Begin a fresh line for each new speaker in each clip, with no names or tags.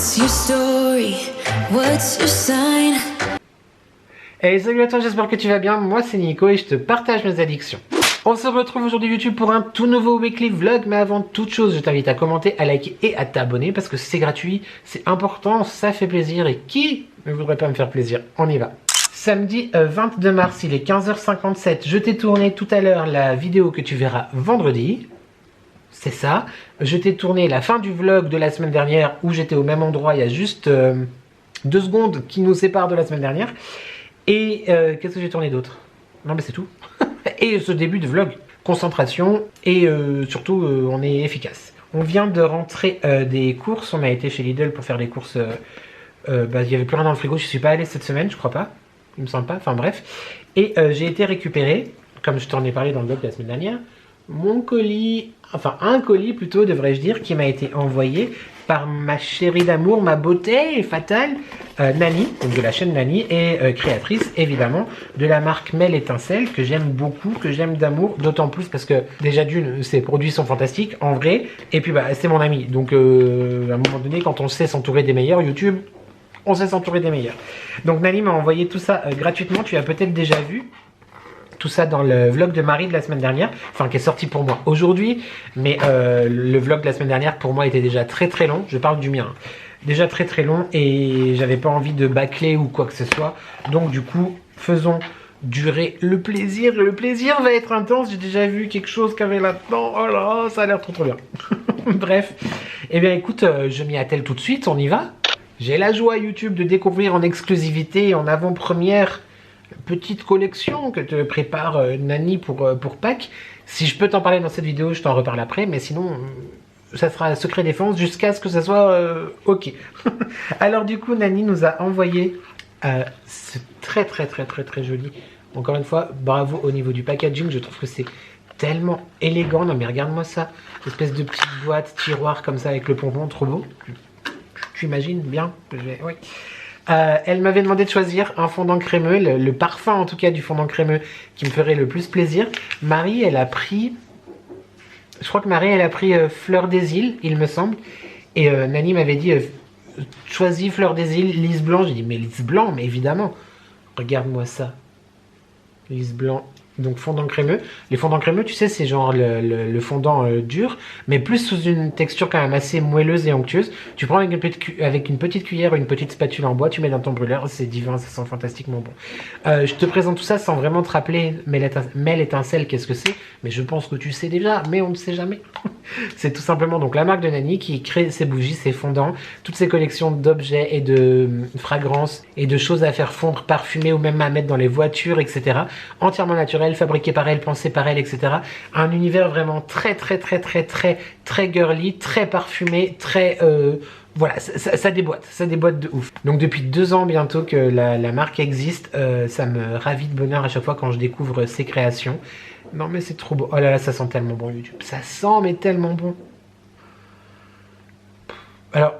What's your story? What's your sign?
Hey, salut à toi, j'espère que tu vas bien. Moi c'est Nico et je te partage mes addictions. On se retrouve aujourd'hui YouTube pour un tout nouveau weekly vlog, mais avant toute chose je t'invite à commenter, à liker et à t'abonner parce que c'est gratuit, c'est important, ça fait plaisir et qui ne voudrait pas me faire plaisir? On y va. Samedi 22 mars, il est 15h57, je t'ai tourné tout à l'heure la vidéo que tu verras vendredi. C'est ça, je t'ai tourné la fin du vlog de la semaine dernière où j'étais au même endroit, il y a juste 2 secondes qui nous séparent de la semaine dernière. Et qu'est-ce que j'ai tourné d'autre? Non mais c'est tout. Et ce début de vlog, concentration et surtout on est efficace. On vient de rentrer des courses, on a été chez Lidl pour faire des courses. Il n'y avait plus rien dans le frigo, je suis pas allé cette semaine, je crois pas. Il me semble pas, enfin bref. Et j'ai été récupérer, comme je t'en ai parlé dans le vlog de la semaine dernière, mon colis, enfin un colis plutôt devrais-je dire, qui m'a été envoyé par ma chérie d'amour, ma beauté fatale, Nani, donc de la chaîne Nani, et créatrice évidemment de la marque Mel Étincelle, que j'aime beaucoup, que j'aime d'amour, d'autant plus parce que déjà d'une, ses produits sont fantastiques, en vrai, et puis bah c'est mon ami, donc à un moment donné, quand on sait s'entourer des meilleurs, YouTube, on sait s'entourer des meilleurs. Donc Nani m'a envoyé tout ça gratuitement, tu as peut-être déjà vu tout ça dans le vlog de Marie de la semaine dernière, enfin qui est sorti pour moi aujourd'hui, mais le vlog de la semaine dernière pour moi était déjà très très long, je parle du mien, hein. Déjà très très long et j'avais pas envie de bâcler ou quoi que ce soit, donc du coup faisons durer le plaisir va être intense, j'ai déjà vu quelque chose qu'il y avait là-dedans, oh là, ça a l'air trop bien. Bref, et bien écoute, je m'y attelle tout de suite, on y va. J'ai la joie YouTube de découvrir en exclusivité, en avant-première, petite collection que te prépare Nani pour Pâques. Si je peux t'en parler dans cette vidéo, je t'en reparle après, mais sinon, ça sera secret défense jusqu'à ce que ça soit ok. Alors du coup, Nani nous a envoyé ce très joli. Encore une fois, bravo au niveau du packaging, je trouve que c'est tellement élégant. Non mais regarde-moi ça, espèce de petite boîte, tiroir comme ça avec le pompon, trop beau. Tu imagines bien? Oui. Elle m'avait demandé de choisir un fondant crémeux, le parfum en tout cas du fondant crémeux qui me ferait le plus plaisir. Marie, elle a pris, je crois que Marie, elle a pris Fleur des Îles, il me semble. Et Nani m'avait dit, choisis Fleur des Îles, lys blanc. J'ai dit, mais lys blanc, mais évidemment. Regarde-moi ça. Lys blanc. Donc fondant crémeux. Les fondants crémeux, tu sais, c'est genre le fondant dur, mais plus sous une texture quand même assez moelleuse et onctueuse. Tu prends avec une petite cuillère ou une petite spatule en bois, tu mets dans ton brûleur, c'est divin, ça sent fantastiquement bon. Je te présente tout ça sans vraiment te rappeler Mel Étincelle, qu'est-ce que c'est, mais je pense que tu sais déjà, mais on ne sait jamais. C'est tout simplement donc la marque de Nani qui crée ses bougies, ses fondants, toutes ces collections d'objets et de fragrances et de choses à faire fondre, parfumer ou même à mettre dans les voitures, etc. Entièrement naturel, fabriqué par elle, pensé par elle, etc. Un univers vraiment très girly, très parfumé, très voilà, ça déboîte de ouf. Donc depuis 2 ans bientôt que la marque existe, ça me ravit de bonheur à chaque fois quand je découvre ses créations. Non mais c'est trop beau. Oh là là, ça sent tellement bon YouTube. Ça sent mais tellement bon. Alors,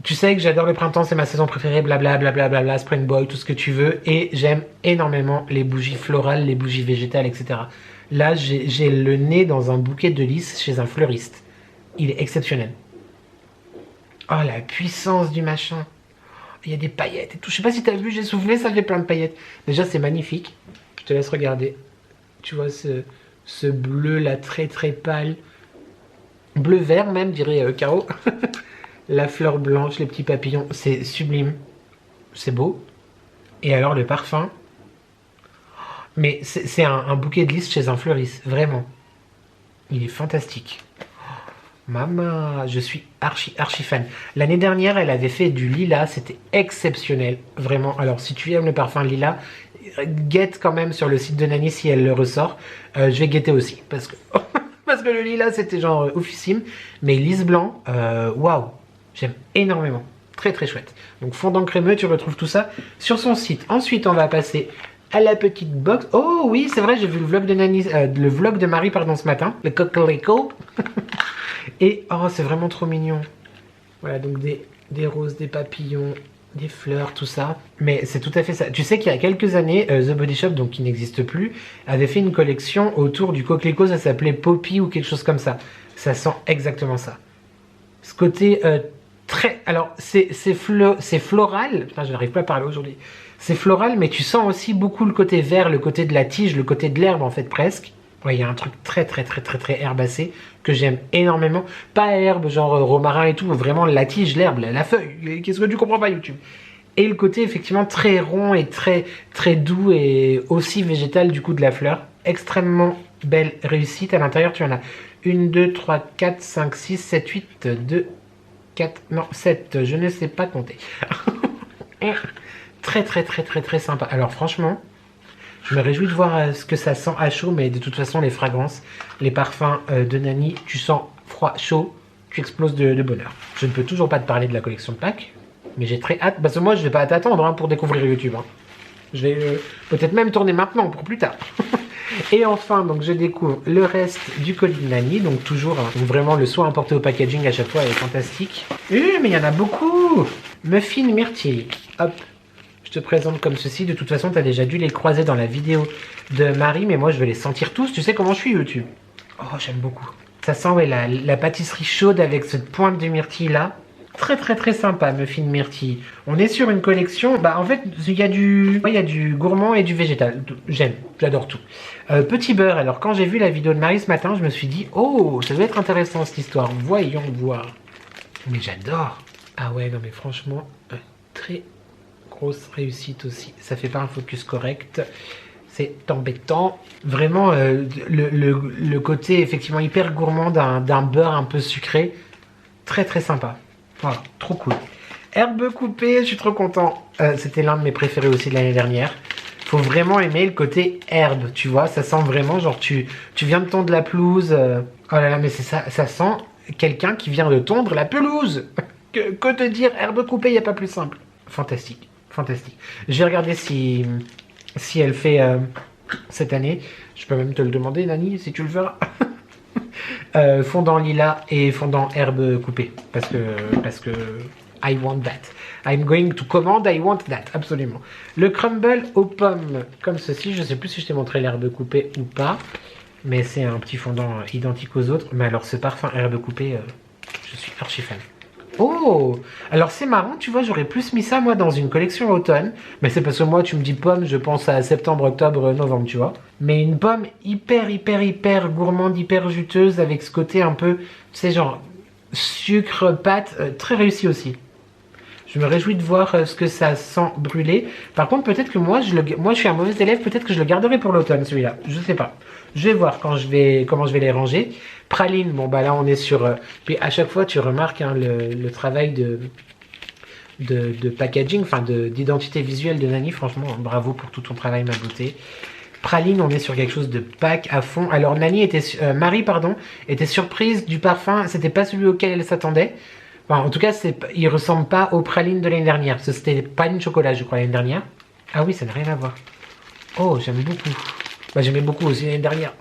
tu sais que j'adore le printemps, c'est ma saison préférée, blablabla, Spring Boy, tout ce que tu veux. Et j'aime énormément les bougies florales, les bougies végétales, etc. Là, j'ai le nez dans un bouquet de lys chez un fleuriste. Il est exceptionnel. Oh, la puissance du machin. Il y a des paillettes et tout. Je sais pas si t'as vu, j'ai soufflé, ça fait plein de paillettes. Déjà, c'est magnifique. Je te laisse regarder. Tu vois ce bleu là très pâle. Bleu vert même, dirait Caro. La fleur blanche, les petits papillons, c'est sublime. C'est beau. Et alors le parfum. Mais c'est un bouquet de lys chez un fleuriste, vraiment. Il est fantastique. Maman, je suis archi fan. L'année dernière, elle avait fait du lilas, c'était exceptionnel, vraiment. Alors si tu aimes le parfum lilas, guette quand même sur le site de Nani si elle le ressort. Je vais guetter aussi, parce que le lilas c'était genre oufissime. Mais lys blanc, waouh, j'aime énormément. Très chouette. Donc fondant crémeux, tu retrouves tout ça sur son site. Ensuite, on va passer à la petite box. Oh oui, c'est vrai, j'ai vu le vlog de Nani, le vlog de Marie, pardon, ce matin. Le coquelicot. Et oh, c'est vraiment trop mignon. Voilà, donc des roses, des papillons, des fleurs, tout ça. Mais c'est tout à fait ça. Tu sais qu'il y a quelques années, The Body Shop, donc qui n'existe plus, avait fait une collection autour du coquelicot, ça s'appelait Poppy ou quelque chose comme ça. Ça sent exactement ça. Ce côté Alors, c'est floral. Putain, je n'arrive pas à parler aujourd'hui. C'est floral, mais tu sens aussi beaucoup le côté vert, le côté de la tige, le côté de l'herbe, en fait, presque. Ouais, il y a un truc très herbacé que j'aime énormément. Pas herbe, genre romarin et tout, vraiment la tige, l'herbe, la feuille. Qu'est-ce que tu comprends pas, YouTube? Et le côté, effectivement, très rond et très doux et aussi végétal, du coup, de la fleur. Extrêmement belle réussite. À l'intérieur, tu en as 1, 2, 3, 4, 5, 6, 7, 8, 2, 4, non, 7, je ne sais pas compter. Très sympa. Alors franchement, je me réjouis de voir ce que ça sent à chaud, mais de toute façon, les fragrances, les parfums de Nani, tu sens froid, chaud, tu exploses de bonheur. Je ne peux toujours pas te parler de la collection de Pâques, mais j'ai très hâte, parce que moi, je vais pas t'attendre pour découvrir YouTube. Je vais peut-être même tourner maintenant pour plus tard. Et enfin, donc je découvre le reste du colis de Nani, donc toujours vraiment le soin apporté au packaging à chaque fois est fantastique. Mais il y en a beaucoup. Muffin myrtille, hop, je te présente comme ceci. De toute façon, tu as déjà dû les croiser dans la vidéo de Marie, mais moi je vais les sentir tous. Tu sais comment je suis, YouTube. Oh, j'aime beaucoup. Ça sent ouais, la pâtisserie chaude avec cette pointe de myrtille là. Très sympa, muffin myrtille. On est sur une collection, bah en fait il y a du gourmand et du végétal. J'aime, j'adore tout. Petit beurre, alors quand j'ai vu la vidéo de Marie ce matin, je me suis dit, oh, ça doit être intéressant cette histoire, voyons voir. Mais j'adore. Ah ouais, non mais franchement, très grosse réussite aussi. Ça fait pas un focus correct, c'est embêtant. Vraiment, le côté effectivement hyper gourmand d'un beurre un peu sucré, très sympa. Voilà, trop cool. Herbe coupée, je suis trop content. C'était l'un de mes préférés aussi de l'année dernière. Faut vraiment aimer le côté herbe, tu vois. Ça sent vraiment genre tu viens de tondre la pelouse. Oh là là, mais c'est ça, ça sent quelqu'un qui vient de tondre la pelouse. Que te dire, herbe coupée, il n'y a pas plus simple. Fantastique. Je vais regarder si elle fait cette année. Je peux même te le demander, Nani, si tu le feras. Fondant lilas et fondant herbe coupée parce que I want that. I'm going to command, I want that, absolument. Le crumble aux pommes comme ceci, je sais plus si je t'ai montré l'herbe coupée ou pas, mais c'est un petit fondant identique aux autres. Mais alors ce parfum herbe coupée, je suis archi fan. Oh, alors c'est marrant, tu vois, j'aurais plus mis ça moi dans une collection automne, mais c'est parce que moi tu me dis pomme, je pense à septembre, octobre, novembre, tu vois. Mais une pomme hyper gourmande, hyper juteuse avec ce côté un peu, tu sais, genre sucre, pâte, très réussi aussi. Je me réjouis de voir ce que ça sent brûler. Par contre, peut-être que moi je suis un mauvais élève, peut-être que je le garderai pour l'automne celui-là, je sais pas. Je vais voir comment je vais les ranger. Praline, bon bah là on est sur... puis à chaque fois tu remarques le travail de packaging, enfin d'identité visuelle de Nani, franchement bravo pour tout ton travail ma beauté. Praline, on est sur quelque chose de Pâques à fond. Alors Marie était surprise du parfum, c'était pas celui auquel elle s'attendait. Enfin, en tout cas, il ressemble pas aux pralines de l'année dernière, parce que c'était praline chocolat je crois l'année dernière. Ah oui, ça n'a rien à voir. Oh, j'aime beaucoup. Bah j'aimais beaucoup aussi l'année dernière.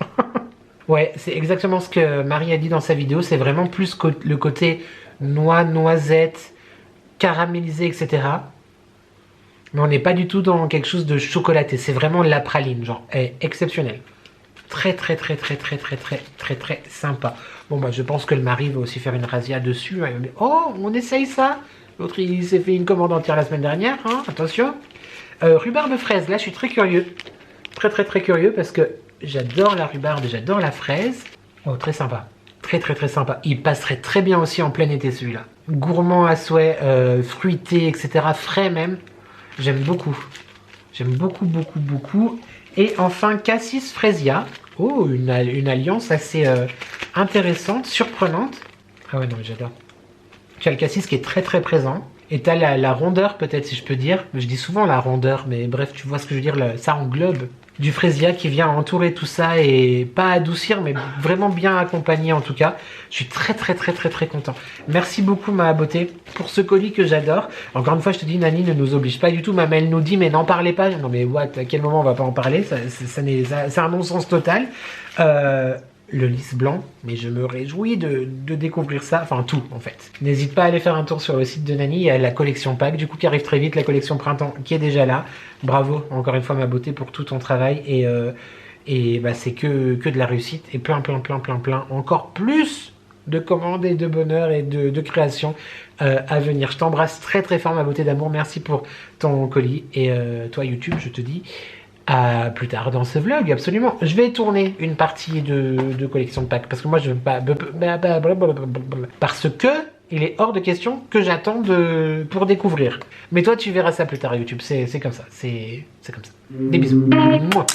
Ouais, c'est exactement ce que Marie a dit dans sa vidéo. C'est vraiment plus le côté noix, noisette, caramélisé, etc. Mais on n'est pas du tout dans quelque chose de chocolaté. C'est vraiment la praline, genre exceptionnel. Très sympa. Bon bah je pense que le mari va aussi faire une razzia dessus. Oh, on essaye ça. L'autre il s'est fait une commande entière la semaine dernière, hein, attention. Rhubarbe fraise, là je suis très curieux. Très curieux parce que j'adore la rhubarbe, j'adore la fraise. Oh, très sympa. Très sympa. Il passerait très bien aussi en plein été celui-là. Gourmand à souhait, fruité, etc. Frais même. J'aime beaucoup. J'aime beaucoup. Et enfin, cassis fresia. Oh, une alliance assez intéressante, surprenante. Ah ouais, non, mais j'adore. Tu as le cassis qui est très présent. Et tu as la rondeur, peut-être, si je peux dire. Je dis souvent la rondeur, mais bref, tu vois ce que je veux dire. Ça englobe du fresia qui vient entourer tout ça et pas adoucir, mais vraiment bien accompagner en tout cas. Je suis très content. Merci beaucoup, ma beauté, pour ce colis que j'adore. Encore une fois, je te dis, Nani ne nous oblige pas du tout. Même elle nous dit, mais n'en parlez pas. Non, mais what, à quel moment on va pas en parler? C'est un non-sens total. Le lys blanc, mais je me réjouis de découvrir ça, enfin tout en fait. N'hésite pas à aller faire un tour sur le site de Nani, il y a la collection Pâques, du coup qui arrive très vite, la collection Printemps qui est déjà là. Bravo, encore une fois ma beauté pour tout ton travail et bah, c'est que de la réussite et plein, encore plus de commandes et de bonheur et de création à venir. Je t'embrasse très très fort, ma beauté d'amour. Merci pour ton colis. Et toi, YouTube, je te dis à plus tard dans ce vlog, absolument. Je vais tourner une partie de collection de packs parce que moi je veux pas. Parce que il est hors de question que j'attende pour découvrir. Mais toi, tu verras ça plus tard à YouTube. C'est comme ça. C'est comme ça. Des bisous. Mouah.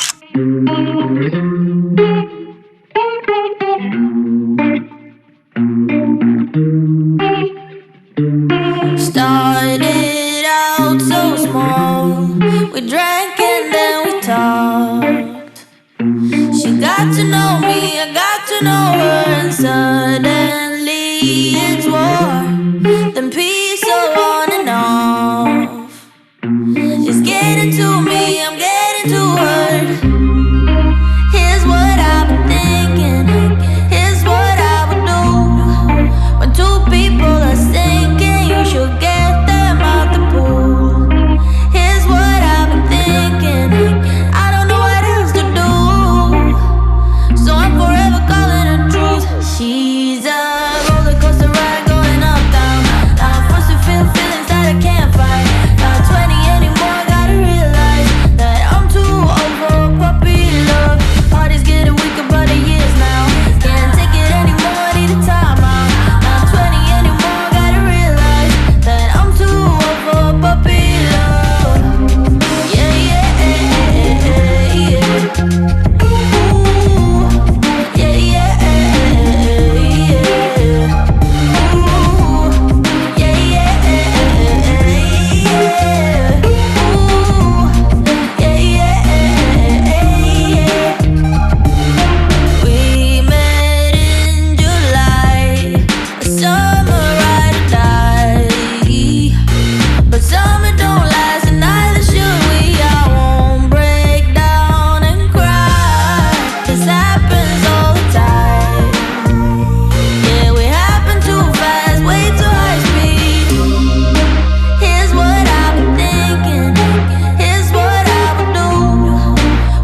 Started out so small. We drank and then we talked. She got to know me, I got to know her, and suddenly it's war. Then peace on and off. She's getting to me, I'm getting to her. Here's what I've been thinking. Here's what I would do when two people are sinking. You should get them out the pool. Here's what I've been thinking. I don't know what else to do, so I'm forever calling her truth. She's a roller coaster ride going up, down. I'm forced to feel feelings that I can't fight. Not 20 anymore, gotta realize that I'm too old for puppy love. Party's getting weaker by the years now. Can't take it anymore, need a time out. Not 20 anymore, gotta realize that I'm too old for puppy love. Yeah, yeah, yeah, yeah. Ooh, yeah, yeah, yeah. Ooh, yeah, yeah, yeah. Ooh, yeah, yeah. We met in July, a summer ride or die. But summer don't last, and neither should we. I won't break down and cry. This happens all the time. Yeah, we happen too fast, way too high speed. Here's what I've been thinking. Here's what I would do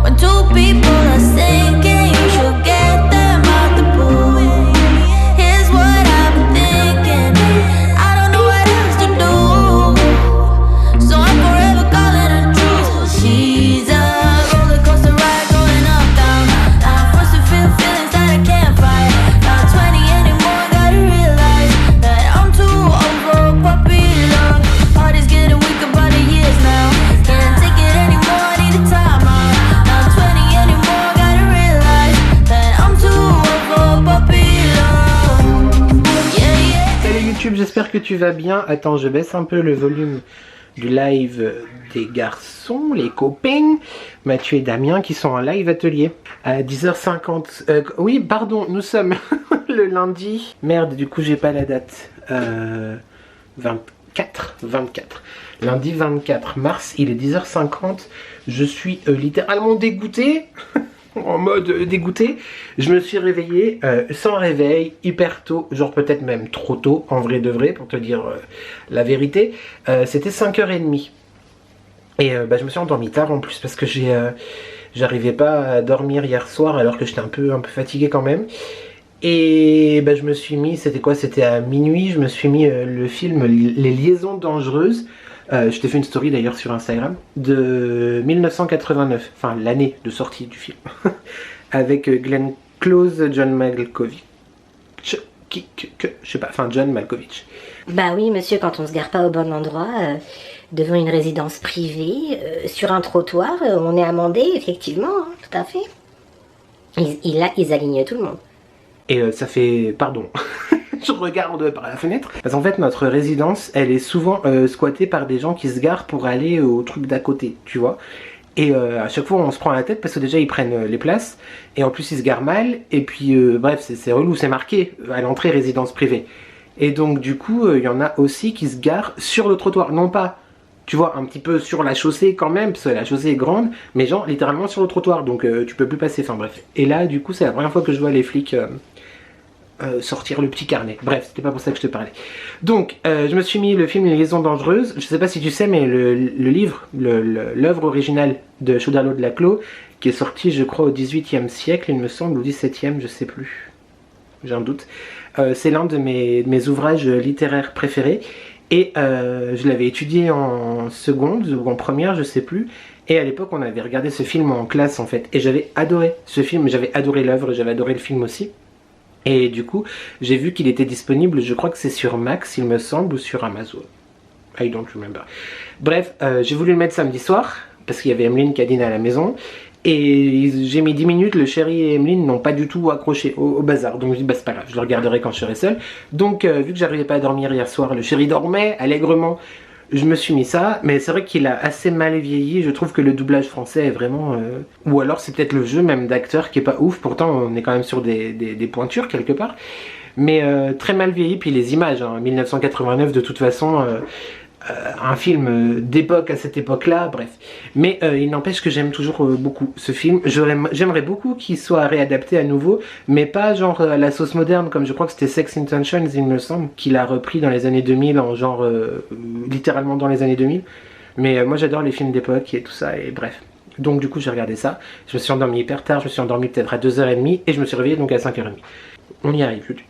when two people are sinking. You should get them out the pool. Here's what I've been thinking. I don't know what else to do, so I'm forever calling her truth. She's a roller coaster ride going up, down. I'm forced to feel feelings that I can't fight. Not 20 anymore, gotta realize that I'm too old for puppy love. Party's getting weaker by the years now. Can't take it anymore, need a time out. Not 20 anymore, gotta realize that I'm too old for puppy love. Yeah, yeah.
Salut YouTube, j'espère que tu vas bien. Attends, je baisse un peu le volume du live des garçons, les copains, Mathieu et Damien qui sont en live atelier à 10h50. Oui, pardon, nous sommes le lundi. Merde, du coup, j'ai pas la date. 24. Lundi 24 mars, il est 10h50. Je suis littéralement dégoûté. En mode dégoûté, je me suis réveillé sans réveil, hyper tôt, genre peut-être même trop tôt, en vrai de vrai, pour te dire la vérité. C'était 5h30. Et je me suis endormi tard en plus, parce que j'arrivais pas à dormir hier soir, alors que j'étais un peu fatigué quand même. Et je me suis mis, c'était quoi? C'était à minuit, je me suis mis le film Les Liaisons Dangereuses. Je t'ai fait une story d'ailleurs sur Instagram de 1989, enfin l'année de sortie du film, avec Glenn Close, John Malkovich, je sais pas, enfin John Malkovich.
Bah oui, monsieur, quand on se gare pas au bon endroit, devant une résidence privée, sur un trottoir, on est amendé, effectivement, hein, tout à fait. Ils alignent tout le monde.
Et ça fait, pardon, je regarde par la fenêtre. Parce qu'en fait, notre résidence, elle est souvent squattée par des gens qui se garent pour aller au truc d'à côté, tu vois. Et à chaque fois, on se prend la tête parce que déjà, ils prennent les places. Et en plus, ils se garent mal. Et puis, bref, c'est relou, c'est marqué à l'entrée résidence privée. Et donc, du coup, il y en a aussi qui se garent sur le trottoir. Non pas, tu vois, un petit peu sur la chaussée quand même, parce que la chaussée est grande. Mais genre, littéralement sur le trottoir. Donc, tu peux plus passer, enfin bref. Et là, du coup, c'est la première fois que je vois les flics... sortir le petit carnet. Bref, c'était pas pour ça que je te parlais. Donc, je me suis mis le film Les Liaisons Dangereuses. Je sais pas si tu sais, mais le livre, l'œuvre originale de Chauderlot de Laclos, qui est sorti, je crois, au XVIIIe siècle, il me semble, ou XVIIe, je sais plus. j'ai un doute. C'est l'un de mes ouvrages littéraires préférés. Et je l'avais étudié en seconde ou en première, je sais plus. Et à l'époque, on avait regardé ce film en classe en fait. Et j'avais adoré ce film, j'avais adoré l'œuvre, j'avais adoré le film aussi. Et du coup, j'ai vu qu'il était disponible, je crois que c'est sur Max, il me semble, ou sur Amazon. I don't remember. Bref, j'ai voulu le mettre samedi soir, parce qu'il y avait Emeline qui a dîné à la maison. Et j'ai mis 10 minutes, le chéri et Emeline n'ont pas du tout accroché au bazar. Donc je me dis, bah c'est pas grave, je le regarderai quand je serai seule. Donc vu que j'arrivais pas à dormir hier soir, le chéri dormait allègrement. Je me suis mis ça, mais c'est vrai qu'il a assez mal vieilli. Je trouve que le doublage français est vraiment... Ou alors c'est peut-être le jeu même d'acteur qui est pas ouf. Pourtant on est quand même sur des pointures quelque part. Mais très mal vieilli, puis les images, hein, 1989 de toute façon... un film d'époque à cette époque-là, bref. Mais il n'empêche que j'aime toujours beaucoup ce film. J'aimerais beaucoup qu'il soit réadapté à nouveau, mais pas genre à la sauce moderne, comme je crois que c'était Sex Intentions, il me semble, qu'il a repris dans les années 2000, en genre littéralement dans les années 2000. Mais moi j'adore les films d'époque et tout ça, et bref. Donc du coup j'ai regardé ça, je me suis endormi hyper tard, je me suis endormi peut-être à 2h30, et je me suis réveillé donc à 5h30. On y arrive, je dis.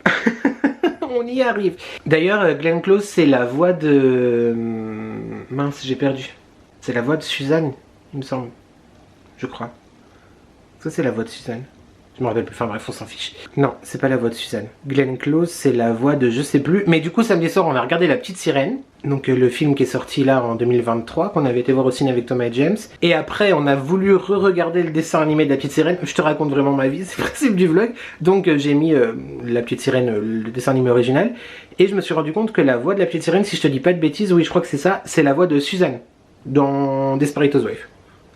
On y arrive. D'ailleurs, Glenn Close, c'est la voix de... Mince, j'ai perdu. C'est la voix de Suzanne, il me semble. Je crois. Ça, c'est la voix de Suzanne. Je me rappelle plus, enfin bref, on s'en fiche. Non, c'est pas la voix de Suzanne. Glenn Close, c'est la voix de je sais plus. Mais du coup, samedi soir, on a regardé La Petite Sirène. Donc le film qui est sorti là en 2023, qu'on avait été voir au ciné avec Thomas et James. Et après, on a voulu re-regarder le dessin animé de La Petite Sirène. Je te raconte vraiment ma vie, c'est le principe du vlog. Donc j'ai mis La Petite Sirène, le dessin animé original. Et je me suis rendu compte que la voix de La Petite Sirène, si je te dis pas de bêtises, oui, je crois que c'est ça, c'est la voix de Suzanne dans Desperate Housewives.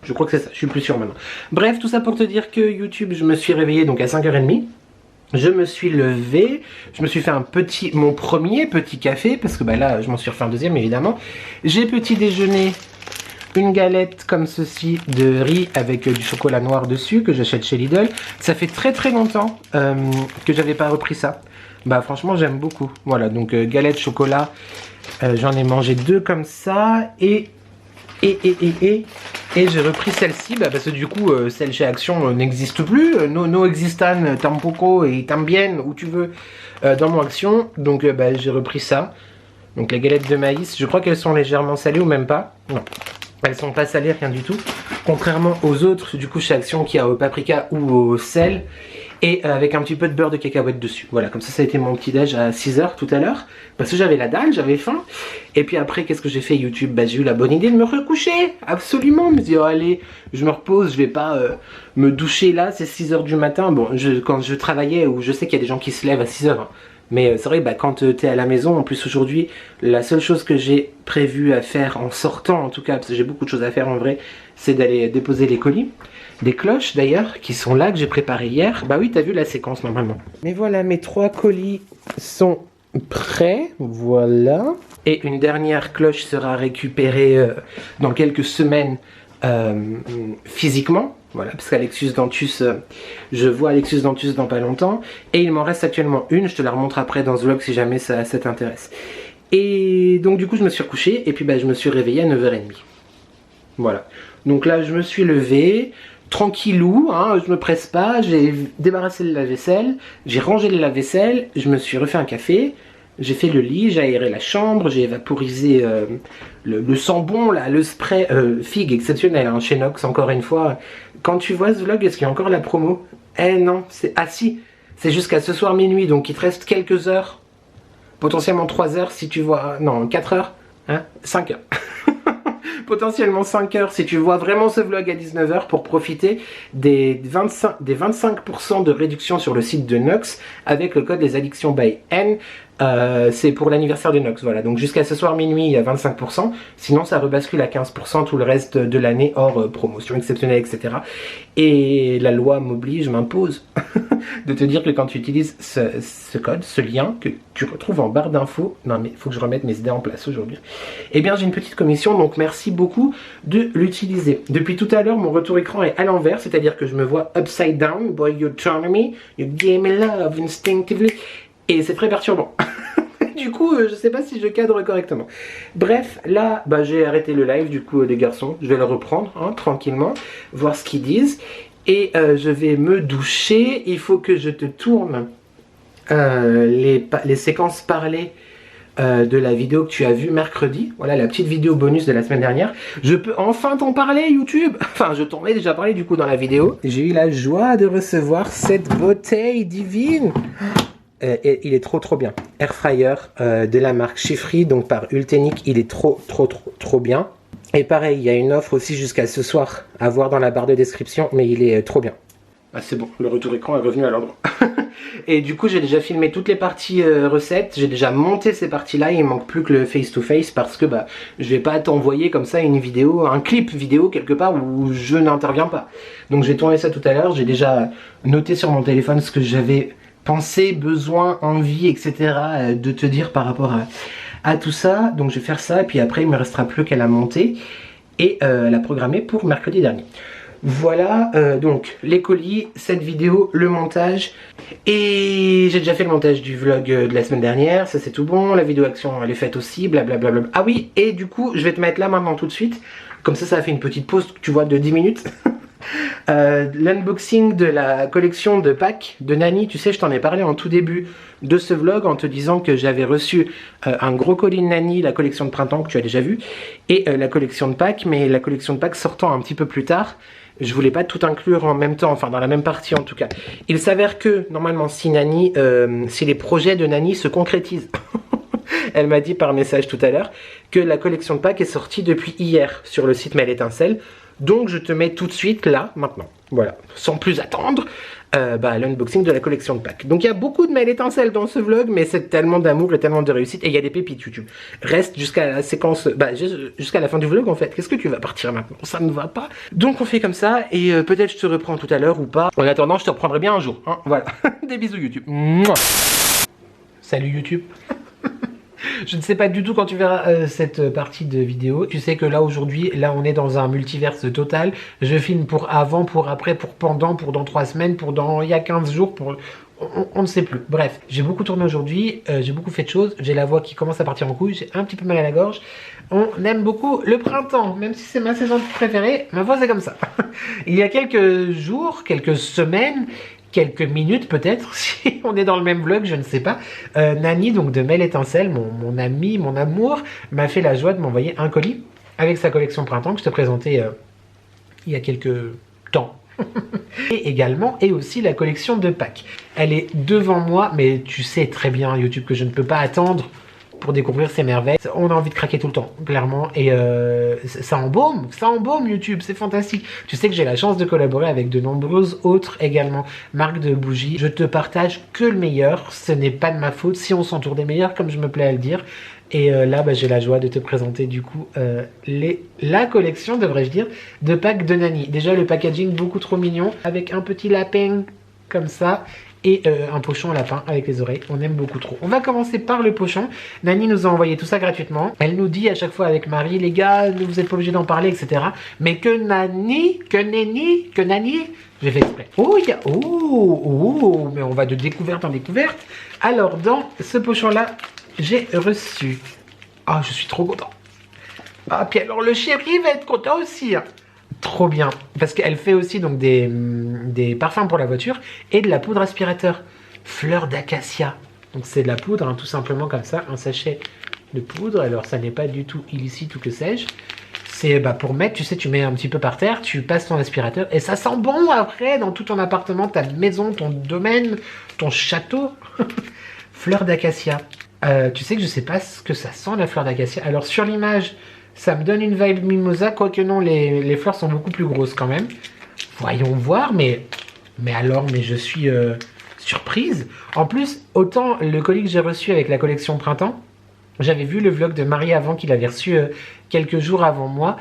Je crois que c'est ça, je suis plus sûr maintenant. Bref, tout ça pour te dire que YouTube, je me suis réveillé donc à 5h30. Je me suis levé, je me suis fait mon premier petit café, parce que bah là, je m'en suis refait un deuxième évidemment. J'ai petit déjeuner, une galette comme ceci de riz avec du chocolat noir dessus, que j'achète chez Lidl. Ça fait très très longtemps que j'avais pas repris ça. Bah franchement, j'aime beaucoup. Voilà, donc galette chocolat, j'en ai mangé 2 comme ça, et j'ai repris celle-ci parce que du coup celle chez Action n'existe plus, no existan tampoco et tambien où tu veux dans mon Action, donc j'ai repris ça. Donc les galettes de maïs, je crois qu'elles sont légèrement salées ou même pas. Non, elles sont pas salées, rien du tout, contrairement aux autres du coup chez Action qui a au paprika ou au sel. Et avec un petit peu de beurre de cacahuète dessus. Voilà, comme ça a été mon petit déj à 6h tout à l'heure. Parce que j'avais la dalle, j'avais faim. Et puis après, qu'est-ce que j'ai fait YouTube? Bah j'ai eu la bonne idée de me recoucher. Absolument, je me dis, oh, allez, je me repose, je vais pas me doucher là, c'est 6h du matin. Bon, quand je travaillais, ou je sais qu'il y a des gens qui se lèvent à 6h. Hein. Mais c'est vrai, quand t'es à la maison, en plus aujourd'hui, la seule chose que j'ai prévu à faire en sortant, en tout cas, parce que j'ai beaucoup de choses à faire en vrai, c'est d'aller déposer les colis. Des cloches d'ailleurs, qui sont là, que j'ai préparées hier. Bah oui, t'as vu la séquence normalement. Mais voilà, mes 3 colis sont prêts, voilà. Et une dernière cloche sera récupérée dans quelques semaines physiquement. Voilà, parce qu'Alexus Dantus, je vois Alexus Dantus dans pas longtemps. Et il m'en reste actuellement une, je te la remontre après dans ce vlog si jamais ça t'intéresse. Et donc du coup je me suis recouché et puis je me suis réveillé à 9h30. Voilà, donc là je me suis levé, tranquillou, hein, je me presse pas, j'ai débarrassé le lave-vaisselle, j'ai rangé le lave-vaisselle, je me suis refait un café, j'ai fait le lit, j'ai aéré la chambre, j'ai vaporisé le sambon, là, le spray figue exceptionnel, hein, chez Nox encore une fois. Quand tu vois ce vlog, est-ce qu'il y a encore la promo? Eh non, c'est... Ah si, c'est jusqu'à ce soir minuit, donc il te reste quelques heures, potentiellement 3 heures si tu vois... Non, 4 heures, hein, 5 heures. Potentiellement 5 heures si tu vois vraiment ce vlog à 19h pour profiter des 25% de réduction sur le site de Nox avec le code des addictions by N. C'est pour l'anniversaire de Nox, voilà, donc jusqu'à ce soir minuit il y a 25%, sinon ça rebascule à 15% tout le reste de l'année hors promotion exceptionnelle, etc. Et la loi m'oblige, m'impose de te dire que quand tu utilises ce code, ce lien que tu retrouves en barre d'infos, non mais il faut que je remette mes idées en place aujourd'hui, eh bien j'ai une petite commission, donc merci beaucoup de l'utiliser. Depuis tout à l'heure mon retour écran est à l'envers, c'est-à-dire que je me vois upside down, boy you turn me, you give me love instinctively, et c'est très perturbant. Du coup, je sais pas si je cadre correctement. Bref, là, j'ai arrêté le live du coup les garçons. Je vais le reprendre, hein, tranquillement, voir ce qu'ils disent. Et je vais me doucher. Il faut que je te tourne les séquences parlées de la vidéo que tu as vue mercredi. Voilà la petite vidéo bonus de la semaine dernière. Je peux enfin t'en parler, YouTube. Enfin, je t'en ai déjà parlé du coup dans la vidéo. J'ai eu la joie de recevoir cette bouteille divine. Il est trop bien. Air fryer de la marque Chiffry, donc par Ultenic. Il est trop bien. Et pareil, il y a une offre aussi jusqu'à ce soir à voir dans la barre de description, mais il est trop bien. Ah, c'est bon, le retour écran est revenu à l'endroit. Et du coup, j'ai déjà filmé toutes les parties recettes, j'ai déjà monté ces parties-là, il manque plus que le face-to-face parce que je vais pas t'envoyer comme ça une vidéo, un clip vidéo quelque part où je n'interviens pas. Donc j'ai tourné ça tout à l'heure, j'ai déjà noté sur mon téléphone ce que j'avais pensé, besoin, envie, etc. de te dire par rapport à tout ça. Donc je vais faire ça et puis après il me restera plus qu'à la monter et la programmer pour mercredi dernier. Voilà, donc les colis, cette vidéo, le montage. Et j'ai déjà fait le montage du vlog de la semaine dernière, ça c'est tout bon. La vidéo action elle est faite aussi, blablabla. Ah oui, et du coup je vais te mettre là maintenant tout de suite. Comme ça fait une petite pause, tu vois, de 10 minutes. L'unboxing de la collection de packs de Nani. Tu sais, je t'en ai parlé en tout début de ce vlog en te disant que j'avais reçu un gros colis de Nani, la collection de printemps que tu as déjà vu, et la collection de packs, mais la collection de packs sortant un petit peu plus tard. Je voulais pas tout inclure en même temps, enfin dans la même partie en tout cas. Il s'avère que normalement si les projets de Nani se concrétisent, elle m'a dit par message tout à l'heure que la collection de packs est sortie depuis hier sur le site Mail Étincelle. Donc je te mets tout de suite là, maintenant. Voilà, sans plus attendre, l'unboxing de la collection de packs. Donc il y a beaucoup de Mail Étincelle dans ce vlog, mais c'est tellement d'amour et tellement de réussite. Et il y a des pépites YouTube. Reste jusqu'à la séquence, jusqu'à la fin du vlog en fait. Qu'est-ce que tu vas partir maintenant? Ça ne va pas. Donc on fait comme ça, et peut-être je te reprends tout à l'heure ou pas. En attendant, je te reprendrai bien un jour. Hein, voilà, des bisous YouTube. Mouah. Salut YouTube. Je ne sais pas du tout quand tu verras cette partie de vidéo. Tu sais que là aujourd'hui, là on est dans un multiverse total. Je filme pour avant, pour après, pour pendant, pour dans 3 semaines, pour dans il y a 15 jours, pour... On ne sait plus. Bref, j'ai beaucoup tourné aujourd'hui, j'ai beaucoup fait de choses. J'ai la voix qui commence à partir en couille, j'ai un petit peu mal à la gorge. On aime beaucoup le printemps, même si c'est ma saison préférée, ma voix c'est comme ça. Il y a quelques jours, quelques semaines, quelques minutes peut-être, si on est dans le même vlog, je ne sais pas. Nani, donc de Mail Étincelle, mon ami, mon amour, m'a fait la joie de m'envoyer un colis avec sa collection printemps que je te présentais il y a quelques temps. Et également, et aussi la collection de packs. Elle est devant moi, mais tu sais très bien YouTube que je ne peux pas attendre pour découvrir ces merveilles. On a envie de craquer tout le temps, clairement, et ça embaume YouTube, c'est fantastique. Tu sais que j'ai la chance de collaborer avec de nombreuses autres également marques de bougies. Je te partage que le meilleur, ce n'est pas de ma faute si on s'entoure des meilleurs, comme je me plais à le dire. Et là, j'ai la joie de te présenter du coup la collection, devrais-je dire, de packs de Nani. Déjà le packaging beaucoup trop mignon, avec un petit lapin comme ça, et un pochon lapin avec les oreilles. On aime beaucoup trop. On va commencer par le pochon. Nani nous a envoyé tout ça gratuitement. Elle nous dit à chaque fois avec Marie, les gars, vous n'êtes pas obligés d'en parler, etc. Mais que Nani, j'ai fait exprès. Oh, il y a... Oh, mais on va de découverte en découverte. Alors, dans ce pochon-là, j'ai reçu... Ah, je suis trop content. Ah, puis alors le chéri va être content aussi. Hein. Trop bien. Parce qu'elle fait aussi donc des parfums pour la voiture et de la poudre aspirateur. Fleur d'acacia. Donc c'est de la poudre, hein, tout simplement comme ça. Un sachet de poudre. Alors ça n'est pas du tout illicite ou que sais-je. C'est pour mettre, tu sais, tu mets un petit peu par terre, tu passes ton aspirateur et ça sent bon après dans tout ton appartement, ta maison, ton domaine, ton château. Fleur d'acacia. Tu sais que je sais pas ce que ça sent la fleur d'acacia. Alors sur l'image, ça me donne une vibe mimosa, quoique non, les fleurs sont beaucoup plus grosses quand même. Voyons voir, mais je suis surprise. En plus, autant le colis que j'ai reçu avec la collection printemps, j'avais vu le vlog de Marie avant qu'il avait reçu quelques jours avant moi.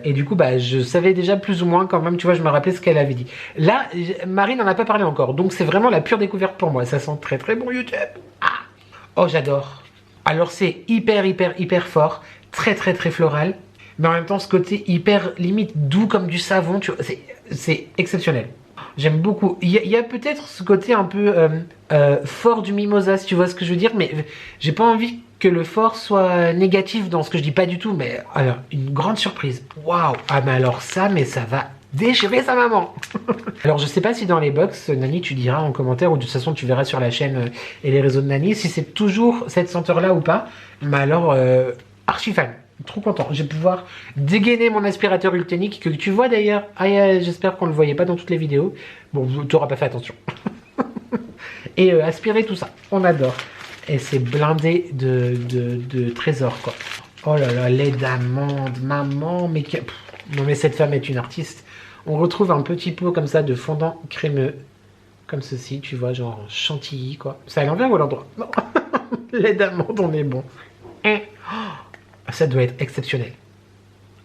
Et du coup, je savais déjà plus ou moins quand même, tu vois, je me rappelais ce qu'elle avait dit. Là, Marie n'en a pas parlé encore, donc c'est vraiment la pure découverte pour moi. Ça sent très très bon YouTube. Ah, oh, j'adore. Alors c'est hyper fort, très floral, mais en même temps ce côté hyper limite doux comme du savon, tu vois, c'est exceptionnel. J'aime beaucoup. Il y a peut-être ce côté un peu fort du mimosa, si tu vois ce que je veux dire, mais j'ai pas envie que le fort soit négatif dans ce que je dis, pas du tout, mais alors, une grande surprise. Waouh. Ah mais alors ça, mais ça va déchirer sa maman. Alors je sais pas si dans les box, Nani, tu diras en commentaire, ou de toute façon tu verras sur la chaîne et les réseaux de Nani, si c'est toujours cette senteur là ou pas. Mais alors, archi fan, trop content. Je vais pouvoir dégainer mon aspirateur Ultenic, que tu vois d'ailleurs. Ah, j'espère qu'on le voyait pas dans toutes les vidéos. Bon, tu n'auras pas fait attention. Et aspirer tout ça, on adore. Et c'est blindé de trésors, quoi. Oh là là, lait d'amande, maman, mais... Non mais cette femme est une artiste. On retrouve un petit pot comme ça de fondant crémeux. Comme ceci, tu vois, genre chantilly, quoi. C'est à l'envers ou à l'endroit? Non. Lait d'amande, on est bon. Et... oh, ça doit être exceptionnel.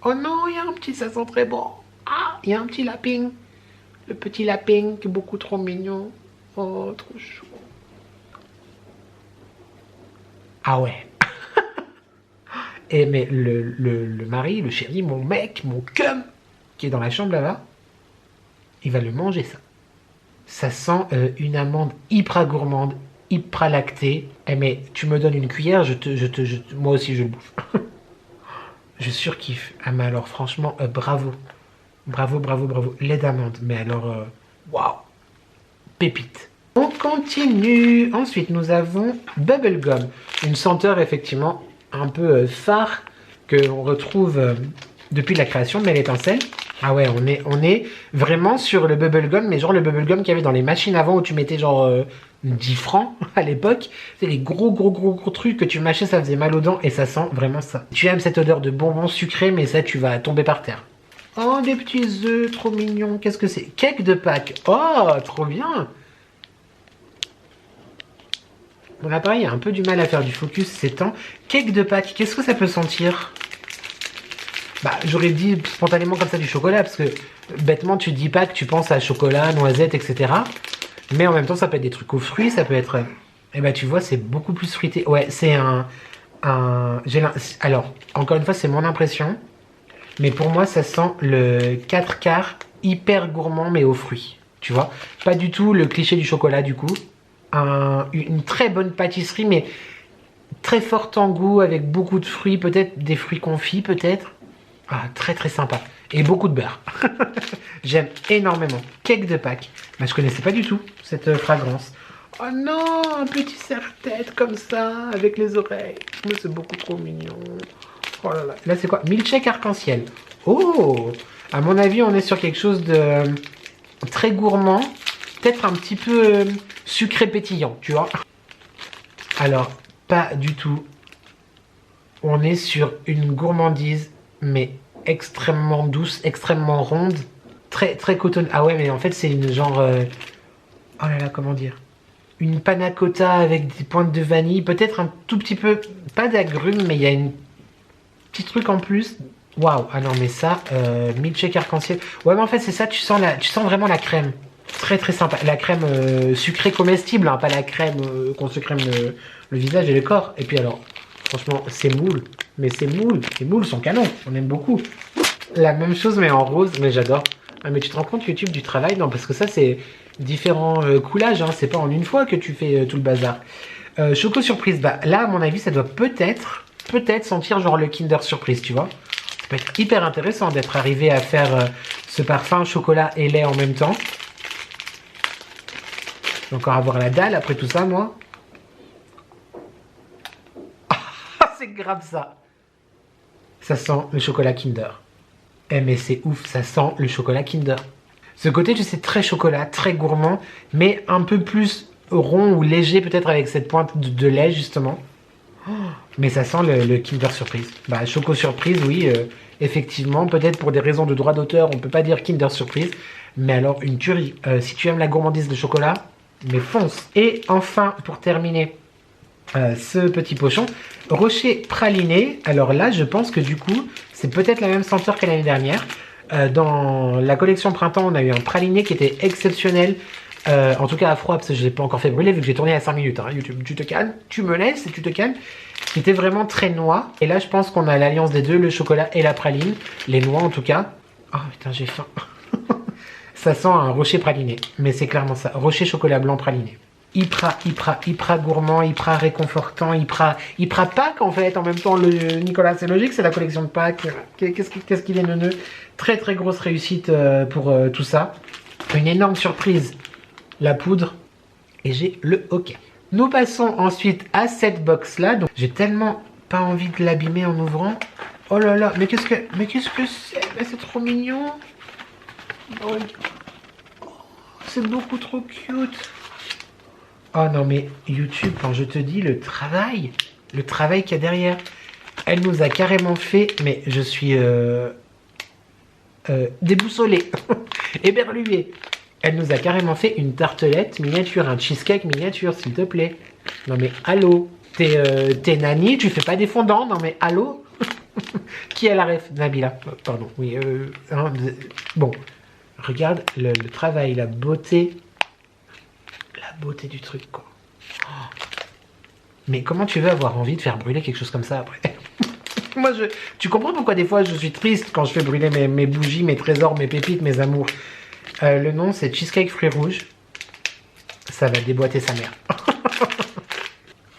Oh non, il y a un petit, ça sent très bon. Ah, il y a un petit lapin. Le petit lapin qui est beaucoup trop mignon. Oh, trop chou. Ah ouais. Et mais le mari, le chéri, mon mec, mon cum, qui est dans la chambre là-bas, il va le manger ça. Ça sent une amande hyper gourmande, hyper lactée. Eh mais tu me donnes une cuillère, moi aussi je le bouffe. Je surkiffe. Ah mais alors franchement, bravo. Bravo, bravo, bravo. Lait d'amande, mais alors, waouh. Pépite. On continue. Ensuite, nous avons Bubblegum. Une senteur effectivement un peu phare que on retrouve depuis la création de Mêle Étincelle. Ah ouais, on est vraiment sur le bubblegum, mais genre le bubblegum qu'il y avait dans les machines avant où tu mettais genre 10 francs à l'époque. C'est les gros trucs que tu mâchais, ça faisait mal aux dents et ça sent vraiment ça. Tu aimes cette odeur de bonbons sucrés, mais ça tu vas tomber par terre. Oh, des petits œufs, trop mignons. Qu'est-ce que c'est? Cake de Pâques. Oh, trop bien. Mon appareil a un peu du mal à faire du focus ces temps. Cake de Pâques, qu'est-ce que ça peut sentir? Bah, j'aurais dit spontanément comme ça du chocolat, parce que bêtement, tu dis Pâques, tu penses à chocolat, noisettes, etc. Mais en même temps, ça peut être des trucs aux fruits, ça peut être... Et bah, tu vois, c'est beaucoup plus fruité. Ouais, c'est alors, encore une fois, c'est mon impression. Mais pour moi, ça sent le 4 quarts hyper gourmand, mais aux fruits. Tu vois? Pas du tout le cliché du chocolat, du coup. Une très bonne pâtisserie, mais très forte en goût, avec beaucoup de fruits, peut-être des fruits confits, peut-être. Ah, très sympa. Et beaucoup de beurre. J'aime énormément. Cake de Pâques. Bah, je connaissais pas du tout cette fragrance. Oh non, un petit serre-tête comme ça, avec les oreilles. Mais c'est beaucoup trop mignon. Oh là là. Là, c'est quoi? Milkshake arc-en-ciel. Oh! À mon avis, on est sur quelque chose de très gourmand. Peut-être un petit peu sucré pétillant, tu vois. Alors, pas du tout. On est sur une gourmandise, mais extrêmement douce, extrêmement ronde. Très cotonne. Ah ouais, mais en fait, c'est une genre... oh là là, comment dire? Une panna cotta avec des pointes de vanille. Peut-être un tout petit peu... pas d'agrumes, mais il y a une petit truc en plus. Waouh. Ah non, mais ça, milkshake arc-en-ciel. Ouais, mais en fait, c'est ça, tu sens vraiment la crème. Très sympa. La crème sucrée comestible, hein, pas la crème qu'on se crème le visage et le corps. Et puis alors, franchement, c'est moule. Mais c'est moule. Les moules sont canons. On aime beaucoup. La même chose, mais en rose. Mais j'adore. Ah, mais tu te rends compte, YouTube, du travail? Non, parce que ça, c'est différents coulages. Hein. C'est pas en une fois que tu fais tout le bazar. Choco surprise. Bah, là, à mon avis, ça doit peut-être sentir genre le Kinder Surprise, tu vois. Ça peut être hyper intéressant d'être arrivé à faire ce parfum chocolat et lait en même temps. Encore avoir la dalle après tout ça, moi. Ah, c'est grave ça. Ça sent le chocolat Kinder. Eh mais c'est ouf, ça sent le chocolat Kinder. Ce côté, tu sais, très chocolat, très gourmand, mais un peu plus rond ou léger, peut-être avec cette pointe de lait, justement. Oh, mais ça sent le Kinder Surprise. Bah, Choco Surprise, oui, effectivement. Peut-être pour des raisons de droit d'auteur, on peut pas dire Kinder Surprise. Mais alors, une tuerie. Si tu aimes la gourmandise de chocolat... mais fonce. Et enfin, pour terminer ce petit pochon, rocher praliné. Alors là, je pense que du coup, c'est peut-être la même senteur que l'année dernière. Dans la collection printemps, on a eu un praliné qui était exceptionnel. En tout cas à froid, parce que je ne l'ai pas encore fait brûler, vu que j'ai tourné à 5 minutes. Hein. YouTube, tu te calmes, tu me laisses et tu te calmes. Qui était vraiment très noix. Et là, je pense qu'on a l'alliance des deux, le chocolat et la praline. Les noix en tout cas. Oh putain, j'ai faim. Ça sent un rocher praliné, mais c'est clairement ça. Rocher chocolat blanc praliné. hyper gourmand, hyper réconfortant, hyper Pâques en fait. En même temps, le Nicolas, c'est logique, c'est la collection de Pâques. Qu'est-ce qu'il est neuneux. Très très grosse réussite pour tout ça. Une énorme surprise, la poudre. Et j'ai le hockey. Nous passons ensuite à cette box là. Donc j'ai tellement pas envie de l'abîmer en ouvrant. Oh là là, mais qu'est-ce que c'est? C'est trop mignon. Oh, c'est beaucoup trop cute. Oh non mais YouTube, quand je te dis le travail qu'il y a derrière. Elle nous a carrément fait, mais je suis déboussolé, éberlué. Elle nous a carrément fait une tartelette miniature, un cheesecake miniature, s'il te plaît. Non mais allô, t'es Nani, tu fais pas des fondants, non mais allô. Qui est la ref? Nabila, pardon, oui, bon, regarde le travail, la beauté du truc, quoi. Oh. Mais comment tu veux avoir envie de faire brûler quelque chose comme ça après? Moi, tu comprends pourquoi des fois je suis triste quand je fais brûler mes bougies, mes trésors, mes pépites, mes amours. Le nom c'est Cheesecake Fruits Rouges. Ça va déboîter sa mère.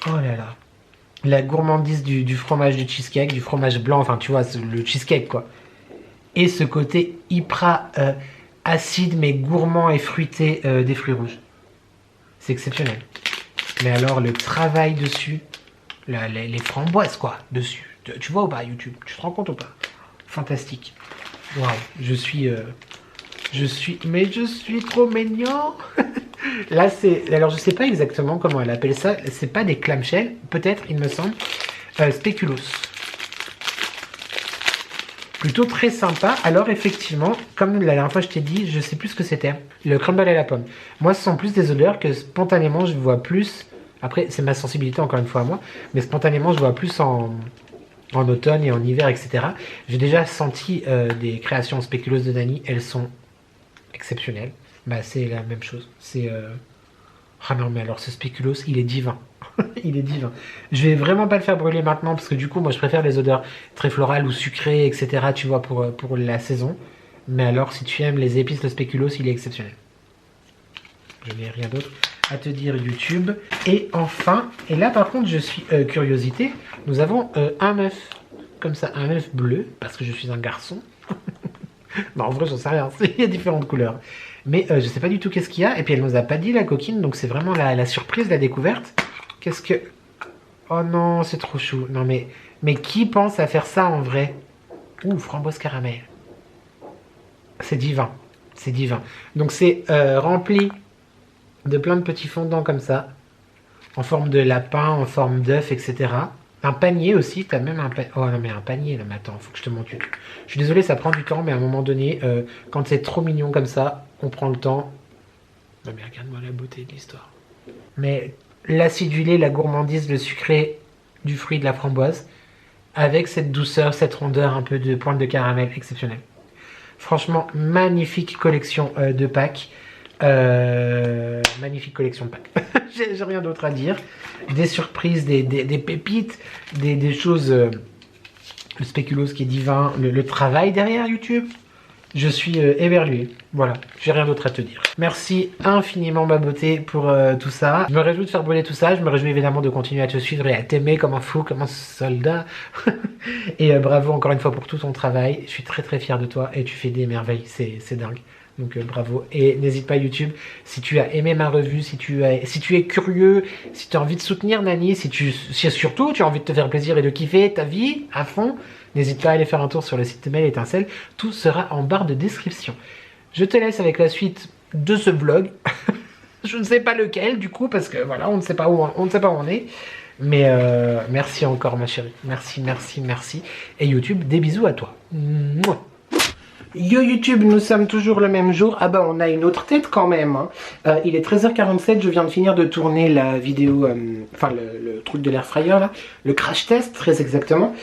Oh là là. La gourmandise du fromage du cheesecake, du fromage blanc, enfin tu vois, le cheesecake quoi. Et ce côté hyper acide mais gourmand et fruité des fruits rouges. C'est exceptionnel. Mais alors le travail dessus, les framboises quoi, dessus. Tu vois ou pas YouTube? Tu te rends compte ou pas? Fantastique. Waouh, je suis trop mignon. Là c'est, alors je sais pas exactement comment elle appelle ça. C'est pas des clamshells, peut-être il me semble. Spéculoos. Plutôt très sympa. Alors effectivement, comme la dernière fois je t'ai dit, je sais plus ce que c'était. Le crumble à la pomme. Moi ce sont plus des odeurs que spontanément je vois plus. Après c'est ma sensibilité encore une fois à moi. Mais spontanément je vois plus en automne et en hiver, etc. J'ai déjà senti des créations spéculeuses de Nani. Elles sont exceptionnelles. Bah c'est la même chose. C'est... Ah non mais alors ce spéculoos, il est divin. Il est divin. Je vais vraiment pas le faire brûler maintenant parce que du coup moi je préfère les odeurs très florales ou sucrées, etc. Tu vois pour la saison. Mais alors si tu aimes les épices, le spéculoos il est exceptionnel. Je n'ai rien d'autre à te dire YouTube. Et enfin, et là par contre je suis curiosité, nous avons un œuf. Comme ça, un œuf bleu, parce que je suis un garçon. Non en vrai j'en sais rien, il y a différentes couleurs. Mais je sais pas du tout qu'est-ce qu'il y a. Et puis elle nous a pas dit la coquine, donc c'est vraiment la surprise, la découverte. Qu'est-ce que... Oh non, c'est trop chou. Non mais qui pense à faire ça en vrai? Ouh, framboise caramel. C'est divin, c'est divin. Donc c'est rempli de plein de petits fondants comme ça, en forme de lapin, en forme d'œuf, etc. Un panier aussi, t'as même un panier. Oh non mais un panier, là, mais attends, faut que je te montre. Je suis désolé, ça prend du temps, mais à un moment donné, quand c'est trop mignon comme ça, on prend le temps. Non mais regarde-moi la beauté de l'histoire. Mais l'acidulé, la gourmandise, le sucré du fruit de la framboise, avec cette douceur, cette rondeur, un peu de pointe de caramel, exceptionnel. Franchement, magnifique collection de Pâques. Magnifique collection de Pâques. J'ai rien d'autre à dire. Des surprises, des pépites, des choses. Le spéculoos qui est divin, le travail derrière YouTube. Je suis éberlué. Voilà, j'ai rien d'autre à te dire. Merci infiniment ma beauté pour tout ça. Je me réjouis de faire brûler tout ça. Je me réjouis évidemment de continuer à te suivre et à t'aimer comme un fou, comme un soldat. Et bravo encore une fois pour tout ton travail. Je suis très très fier de toi et tu fais des merveilles. C'est dingue. Donc bravo. Et n'hésite pas YouTube, si tu as aimé ma revue, si tu es curieux, si tu as envie de soutenir Nani, si surtout tu as envie de te faire plaisir et de kiffer ta vie à fond, n'hésite pas à aller faire un tour sur le site mail Étincelle, tout sera en barre de description. Je te laisse avec la suite de ce vlog. Je ne sais pas lequel du coup, parce que voilà, on ne sait pas où on est. Mais merci encore ma chérie. Merci, merci, merci. Et YouTube, des bisous à toi. Mouah. Yo YouTube, nous sommes toujours le même jour. Ah bah on a une autre tête quand même hein. Il est 13h47, je viens de finir de tourner la vidéo, enfin le truc de l'air fryer là, le crash test très exactement.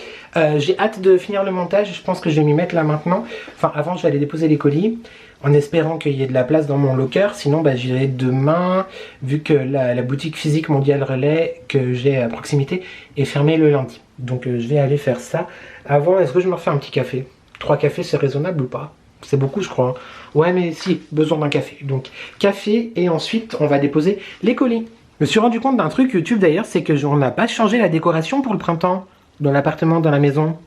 J'ai hâte de finir le montage, je pense que je vais m'y mettre là maintenant. Enfin avant je vais aller déposer les colis, en espérant qu'il y ait de la place dans mon locker. Sinon bah, j'irai demain, vu que la boutique physique Mondial Relais que j'ai à proximité est fermée le lundi. Donc je vais aller faire ça. Avant, est-ce que je me refais un petit café? 3 cafés, c'est raisonnable ou pas? C'est beaucoup, je crois. Hein. Ouais, mais si, besoin d'un café. Donc, café, et ensuite, on va déposer les colis. me suis rendu compte d'un truc YouTube d'ailleurs, c'est que on n'a pas changé la décoration pour le printemps dans l'appartement, dans la maison.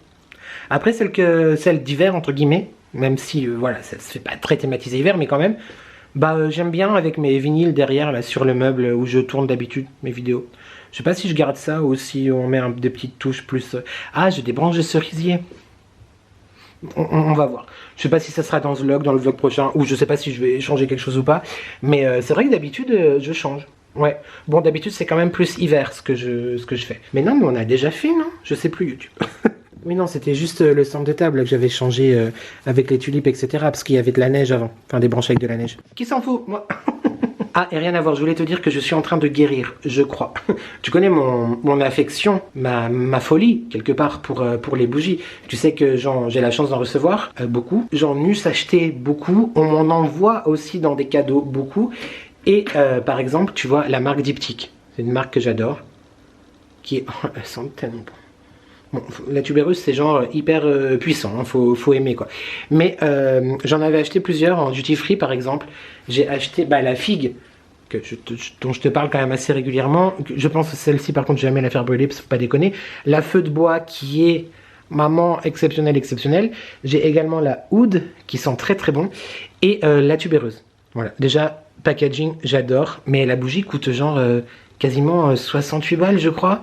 Après celle d'hiver entre guillemets, même si voilà, ça se fait pas très thématisé hiver, mais quand même, bah j'aime bien avec mes vinyles derrière là sur le meuble où je tourne d'habitude mes vidéos. Je sais pas si je garde ça ou si on met des petites touches plus. Ah, j'ai des branches de cerisier. On va voir. Je sais pas si ça sera dans le vlog prochain, ou je sais pas si je vais changer quelque chose ou pas. Mais c'est vrai que d'habitude, je change. Ouais. Bon, d'habitude, c'est quand même plus hiver ce que je fais. Mais non, mais on a déjà fait, non? Je sais plus, YouTube. Mais non, c'était juste le centre de table que j'avais changé avec les tulipes, etc. Parce qu'il y avait de la neige avant. Enfin, des branches avec de la neige. Qui s'en fout, moi? Ah, et rien à voir, je voulais te dire que je suis en train de guérir, je crois. Tu connais mon affection, ma folie, quelque part, pour les bougies. Tu sais que j'ai la chance d'en recevoir beaucoup. J'en eusse acheté beaucoup. On m'en envoie aussi dans des cadeaux beaucoup. Et par exemple, tu vois, la marque Diptyque. C'est une marque que j'adore. Qui est... Oh, elle sent tellement bon. Bon, la tubéreuse, c'est genre hyper puissant, hein, faut aimer quoi. Mais j'en avais acheté plusieurs en duty free par exemple. J'ai acheté la figue, dont je te parle quand même assez régulièrement. Je pense que celle-ci par contre, je vais jamais la faire brûler, parce qu'il faut pas déconner. La feu de bois qui est maman exceptionnelle. J'ai également la oud qui sent très très bon. Et la tubéreuse. Voilà, déjà packaging, j'adore. Mais la bougie coûte genre quasiment 68 balles je crois.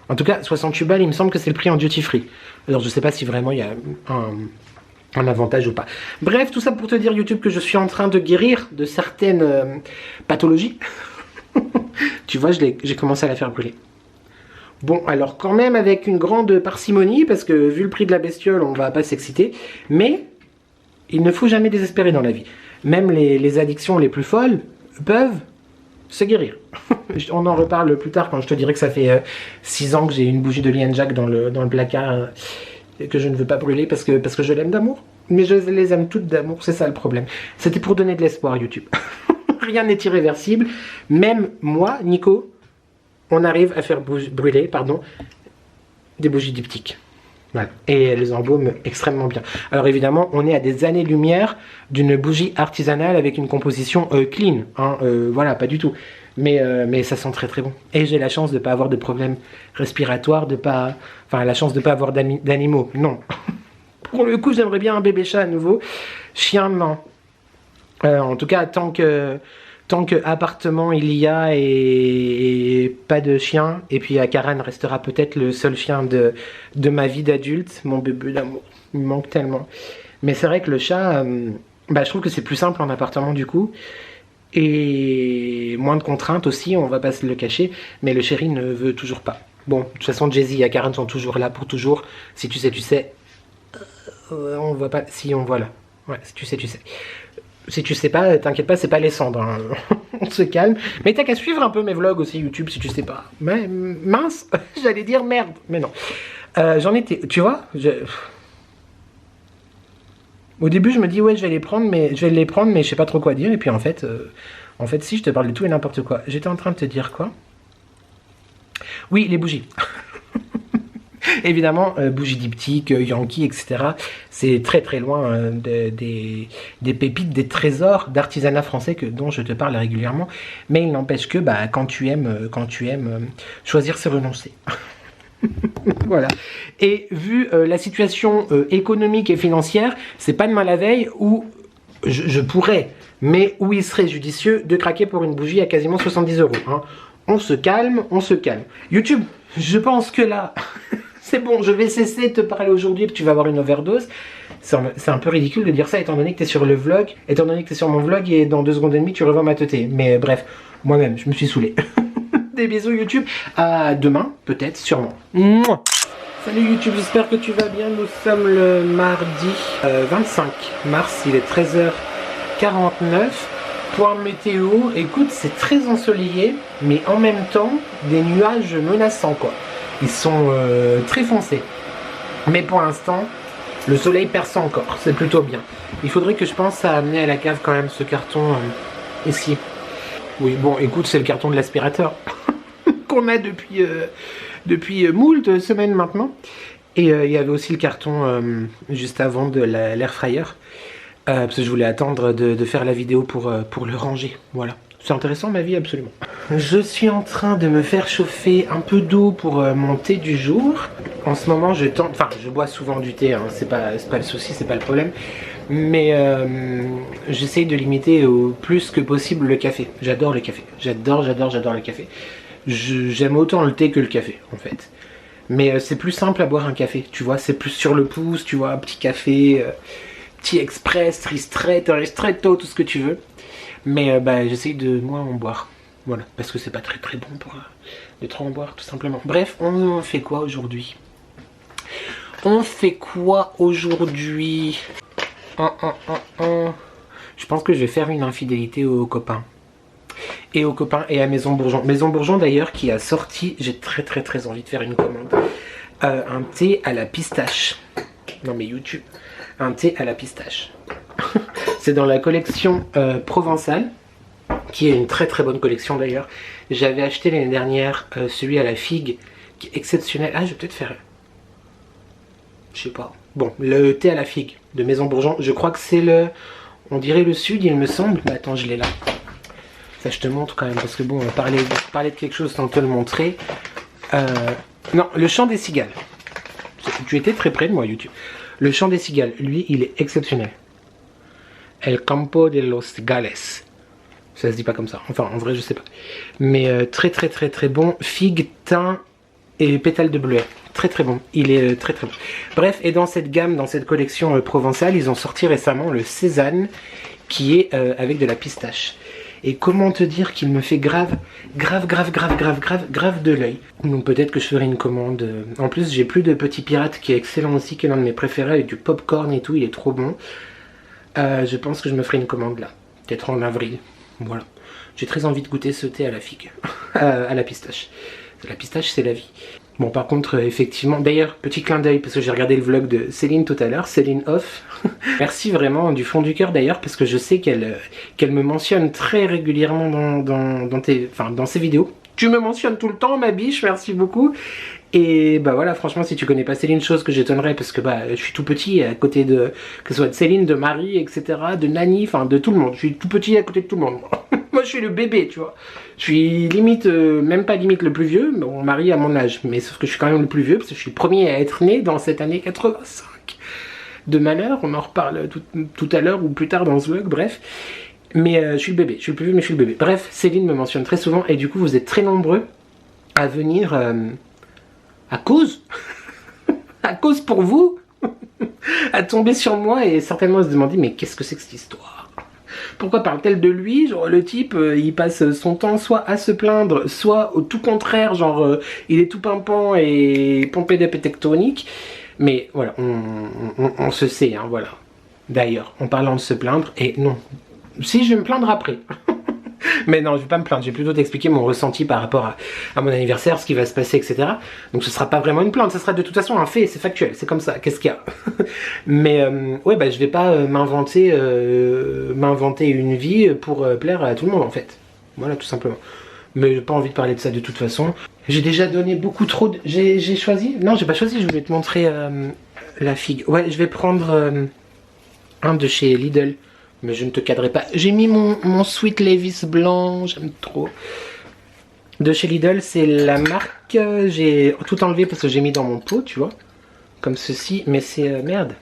En tout cas, 68 balles, il me semble que c'est le prix en duty free. Alors, je sais pas si vraiment il y a un avantage ou pas. Bref, tout ça pour te dire, YouTube, que je suis en train de guérir de certaines pathologies. Tu vois, j'ai commencé à la faire brûler. Bon, alors quand même avec une grande parcimonie, parce que vu le prix de la bestiole, on va pas s'exciter. Mais il ne faut jamais désespérer dans la vie. Même les addictions les plus folles peuvent se guérir. On en reparle plus tard quand je te dirai que ça fait 6 ans que j'ai une bougie de Lee & Jack dans le placard que je ne veux pas brûler parce que je l'aime d'amour. Mais je les aime toutes d'amour, c'est ça le problème. C'était pour donner de l'espoir, YouTube. Rien n'est irréversible. Même moi, Nico, on arrive à faire brûler des bougies diptyques. Voilà. Et elles embaument extrêmement bien. Alors évidemment, on est à des années-lumière d'une bougie artisanale avec une composition clean. Hein, voilà, pas du tout. Mais ça sent très très bon. Et j'ai la chance de ne pas avoir de problèmes respiratoires, la chance de ne pas avoir d'animaux. Non. Pour le coup, j'aimerais bien un bébé chat à nouveau. Chien, non. En tout cas, tant que appartement il y a et pas de chien, et puis Karen restera peut-être le seul chien de ma vie d'adulte, mon bébé d'amour, il me manque tellement. Mais c'est vrai que le chat, je trouve que c'est plus simple en appartement du coup, et moins de contraintes aussi, on va pas se le cacher, mais le chéri ne veut toujours pas. Bon, de toute façon Jay-Z et Karen sont toujours là pour toujours, si tu sais, tu sais, on voit pas, si on voit là, ouais, si tu sais, tu sais. Si tu sais pas, t'inquiète pas, c'est pas les cendres, hein. On se calme. Mais t'as qu'à suivre un peu mes vlogs aussi YouTube si tu sais pas. Mais mince, j'allais dire merde, mais non. J'en étais, tu vois, au début je me dis ouais je vais les prendre mais je sais pas trop quoi dire et puis en fait si je te parle de tout et n'importe quoi. J'étais en train de te dire quoi? Oui, les bougies. Évidemment, bougies diptyques, Yankee, etc. C'est très très loin des pépites, des trésors d'artisanat français dont je te parle régulièrement. Mais il n'empêche que quand tu aimes choisir c'est renoncer. Voilà. Et vu la situation économique et financière, c'est pas demain la veille où je pourrais, mais où il serait judicieux de craquer pour une bougie à quasiment 70 €. Hein. On se calme, on se calme. YouTube, je pense que là... C'est bon, je vais cesser de te parler aujourd'hui que tu vas avoir une overdose. C'est un peu ridicule de dire ça étant donné que tu es sur le vlog, étant donné que tu es sur mon vlog et dans 2 secondes et demie tu revends ma teuté. Mais bref, moi-même, je me suis saoulé. Des bisous YouTube, à demain, peut-être, sûrement. Mouah. Salut YouTube, j'espère que tu vas bien. Nous sommes le mardi 25 mars, il est 13h49. Point météo, écoute, c'est très ensoleillé, mais en même temps, des nuages menaçants quoi. Ils sont très foncés. Mais pour l'instant, le soleil perce encore. C'est plutôt bien. Il faudrait que je pense à amener à la cave quand même ce carton ici. Oui, bon, écoute, c'est le carton de l'aspirateur qu'on a depuis moult semaines maintenant. Et il y avait aussi le carton juste avant de l'air fryer. Parce que je voulais attendre de faire la vidéo pour le ranger. Voilà. C'est intéressant ma vie, absolument. Je suis en train de me faire chauffer un peu d'eau pour mon thé du jour. En ce moment, je tente... Enfin, je bois souvent du thé, hein, c'est pas le souci, c'est pas le problème. Mais j'essaye de limiter au plus que possible le café. J'adore le café. J'adore le café. J'aime autant le thé que le café, en fait. Mais c'est plus simple à boire un café, tu vois. C'est plus sur le pouce, tu vois. Petit café, petit express, ristretto, tout ce que tu veux. Mais j'essaye de moins en boire. Voilà, parce que c'est pas très bon pour de trop en boire, tout simplement. Bref, on fait quoi aujourd'hui? Je pense que je vais faire une infidélité aux copains. Et aux copains et à Maison Bourgeon. Maison Bourgeon d'ailleurs qui a sorti, j'ai très envie de faire une commande. Un thé à la pistache. Non mais YouTube. Un thé à la pistache. C'est dans la collection provençale, qui est une très bonne collection d'ailleurs. J'avais acheté l'année dernière celui à la figue, qui est exceptionnel. Ah, je vais peut-être faire... Je sais pas. Bon, le thé à la figue de Maison Bourgeon, je crois que c'est le... On dirait le sud, il me semble. Mais attends, je l'ai là. Ça, je te montre quand même, parce que bon, parler de quelque chose sans te le montrer. Non, le chant des cigales. Tu étais très près de moi, YouTube. Le chant des cigales, lui, il est exceptionnel. El Campo de los Cigales. Ça se dit pas comme ça. Enfin, en vrai, je sais pas. Mais très bon. Figue, thym et pétales de bleuet. Très bon. Il est très bon. Bref, et dans cette gamme, dans cette collection provençale, ils ont sorti récemment le Cézanne, qui est avec de la pistache. Et comment te dire qu'il me fait grave de l'œil. Donc peut-être que je ferai une commande. En plus, j'ai plus de Petit Pirate qui est excellent aussi, qui est l'un de mes préférés, avec du popcorn et tout, il est trop bon. Je pense que je me ferai une commande là. Peut-être en avril. Voilà. J'ai très envie de goûter ce thé à la figue. À la pistache. La pistache, c'est la vie. Bon, par contre, effectivement, d'ailleurs, petit clin d'œil, parce que j'ai regardé le vlog de Céline tout à l'heure, Céline Off. Merci vraiment du fond du cœur d'ailleurs, parce que je sais qu'elle me mentionne très régulièrement dans ses vidéos. Tu me mentionnes tout le temps, ma biche, merci beaucoup. Et bah voilà, franchement, si tu connais pas Céline, chose que j'étonnerais, parce que je suis tout petit à côté de, que ce soit de Céline, de Marie, etc., de Nani, enfin de tout le monde. Je suis tout petit à côté de tout le monde. Moi, je suis le bébé, tu vois. Je suis limite, même pas limite le plus vieux, mon mari à mon âge. Mais sauf que je suis quand même le plus vieux, parce que je suis le premier à être né dans cette année 85. De malheur, on en reparle tout à l'heure ou plus tard dans ce vlog, bref. Mais je suis le bébé, je suis le plus vieux, mais je suis le bébé. Bref, Céline me mentionne très souvent, et du coup, vous êtes très nombreux à venir... à cause à cause pour vous à tomber sur moi et certainement se demander mais qu'est-ce que c'est que cette histoire? Pourquoi parle-t-elle de lui? Genre le type il passe son temps soit à se plaindre, soit au tout contraire, genre il est tout pimpant et pompé d'épée-tectonique. Mais voilà, on se sait, hein, voilà. D'ailleurs, en parlant de se plaindre, et non, si je vais me plaindre après. Mais non, je vais pas me plaindre, je vais plutôt t'expliquer mon ressenti par rapport à mon anniversaire, ce qui va se passer, etc. Donc ce sera pas vraiment une plainte, ce sera de toute façon un fait, c'est factuel, c'est comme ça, qu'est-ce qu'il y a? Mais ouais, je vais pas m'inventer une vie pour plaire à tout le monde en fait. Voilà, tout simplement. Mais j'ai pas envie de parler de ça de toute façon. J'ai déjà donné beaucoup trop de... J'ai choisi? Non, j'ai pas choisi, je voulais te montrer la figue. Ouais, je vais prendre un de chez Lidl. Mais je ne te cadrerai pas. J'ai mis mon Sweet Levis blanc, j'aime trop. De chez Lidl, c'est la marque... J'ai tout enlevé parce que j'ai mis dans mon pot, tu vois. Comme ceci, mais c'est... merde.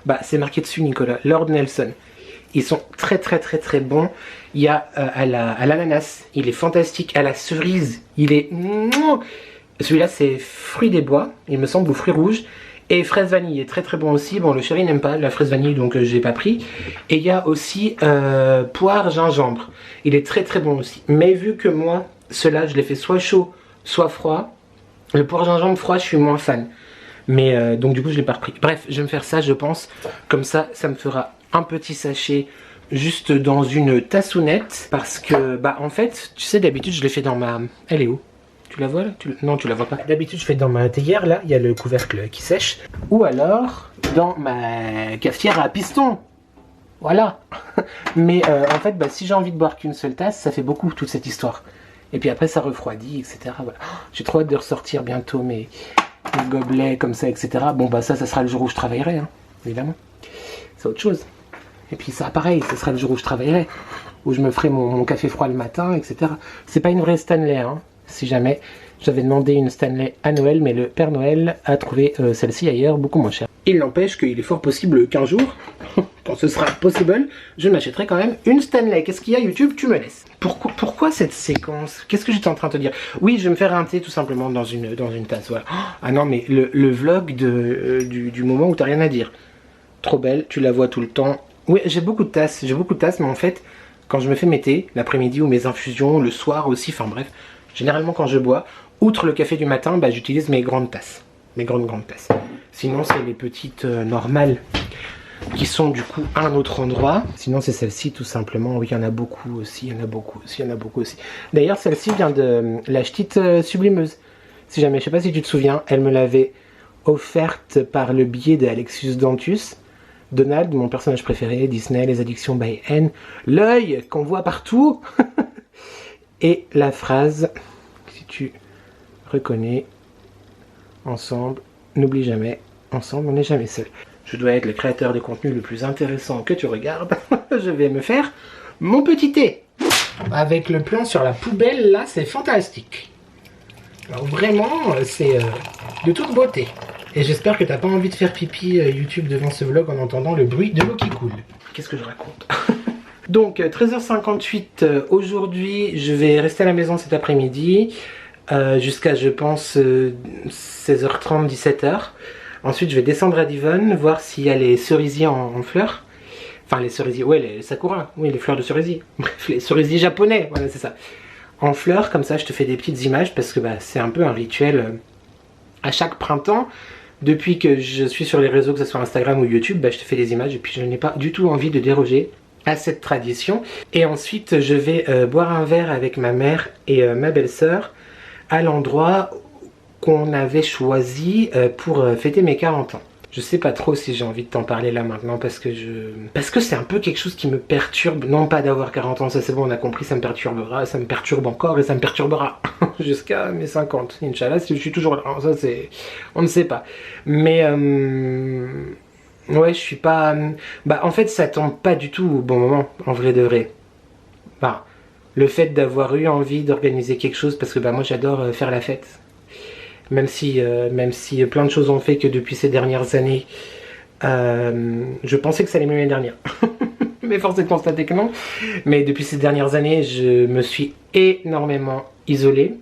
Bah, c'est marqué dessus, Nicolas. Lord Nelson. Ils sont très bons. Il y a à l'ananas, il est fantastique. À la cerise, il est... Celui-là, c'est fruit des bois, il me semble, ou fruit rouge. Et fraise vanille est très bon aussi. Bon, le chéri n'aime pas la fraise vanille, donc j'ai pas pris. Et il y a aussi poire gingembre. Il est très bon aussi. Mais vu que moi, cela, je l'ai fait soit chaud, soit froid. Le poire gingembre froid, je suis moins fan. Mais donc du coup, je l'ai pas repris. Bref, je vais me faire ça, je pense. Comme ça, ça me fera un petit sachet juste dans une tassounette. Parce que, bah en fait, tu sais, d'habitude, je l'ai fait dans ma... Elle est où ? Tu la vois là? Non, tu la vois pas. D'habitude, je fais dans ma théière, là, il y a le couvercle qui sèche. Ou alors, dans ma cafetière à piston. Voilà. Mais en fait, bah, si j'ai envie de boire qu'une seule tasse, ça fait beaucoup toute cette histoire. Et puis après, ça refroidit, etc. Voilà. J'ai trop hâte de ressortir bientôt mes gobelets comme ça, etc. Bon, bah ça sera le jour où je travaillerai, hein, évidemment. C'est autre chose. Et puis ça, pareil, ce sera le jour où je travaillerai. où je me ferai mon café froid le matin, etc. C'est pas une vraie Stanley, hein, si jamais. J'avais demandé une Stanley à Noël, mais le Père Noël a trouvé celle-ci ailleurs beaucoup moins chère. Il n'empêche qu'il est fort possible qu'un jour, quand ce sera possible, je m'achèterai quand même une Stanley. Qu'est-ce qu'il y a YouTube? Tu me laisses. Pourquoi cette séquence? Qu'est-ce que j'étais en train de te dire? Oui, je vais me faire un thé tout simplement dans une tasse. Voilà. Ah non, mais le vlog du moment où t'as rien à dire. Trop belle, tu la vois tout le temps. Oui, j'ai beaucoup de tasses, mais en fait, quand je me fais mes thés, l'après-midi ou mes infusions, le soir aussi, enfin bref, généralement quand je bois, outre le café du matin, bah, j'utilise mes grandes tasses. Mes grandes tasses. Sinon, c'est les petites normales qui sont du coup à un autre endroit. Sinon, c'est celle-ci tout simplement. Oui, il y en a beaucoup aussi, D'ailleurs, celle-ci vient de la petite sublimeuse. Si jamais, je sais pas si tu te souviens, elle me l'avait offerte par le biais de Alexius Dantus. Donald, mon personnage préféré, Disney, les addictions by N. L'œil qu'on voit partout. Et la phrase, si tu reconnais, ensemble, n'oublie jamais, ensemble on n'est jamais seul. Je dois être le créateur de contenu le plus intéressant que tu regardes. Je vais me faire mon petit thé. Avec le plan sur la poubelle, là, c'est fantastique. Alors vraiment, c'est de toute beauté. Et j'espère que t'as pas envie de faire pipi YouTube devant ce vlog en entendant le bruit de l'eau qui coule. Qu'est-ce que je raconte? Donc 13h58 aujourd'hui, je vais rester à la maison cet après-midi jusqu'à je pense 16h30, 17h. Ensuite je vais descendre à Devon, voir s'il y a les cerisiers en fleurs. Enfin les cerisiers, ouais les sakura, oui les fleurs de cerisier. Bref les cerisiers japonais, voilà c'est ça. En fleurs, comme ça je te fais des petites images parce que bah, c'est un peu un rituel à chaque printemps. Depuis que je suis sur les réseaux, que ce soit Instagram ou YouTube, bah, je te fais des images et puis je n'ai pas du tout envie de déroger à cette tradition. Et ensuite je vais boire un verre avec ma mère et ma belle-sœur à l'endroit qu'on avait choisi pour fêter mes 40 ans. Je sais pas trop si j'ai envie de t'en parler là maintenant parce que c'est un peu quelque chose qui me perturbe. Non pas d'avoir 40 ans, ça c'est bon on a compris, ça me perturbera, ça me perturbe encore et ça me perturbera jusqu'à mes 50. Inch'Allah, si je suis toujours là, ça c'est... on ne sait pas. Mais ouais je suis pas... Bah en fait ça tombe pas du tout au bon moment, en vrai de vrai. Bah le fait d'avoir eu envie d'organiser quelque chose, parce que bah moi j'adore faire la fête. Même si plein de choses ont fait que depuis ces dernières années, je pensais que ça allait mieux l'année dernière. Mais force est de constater que non. Mais depuis ces dernières années, je me suis énormément isolé,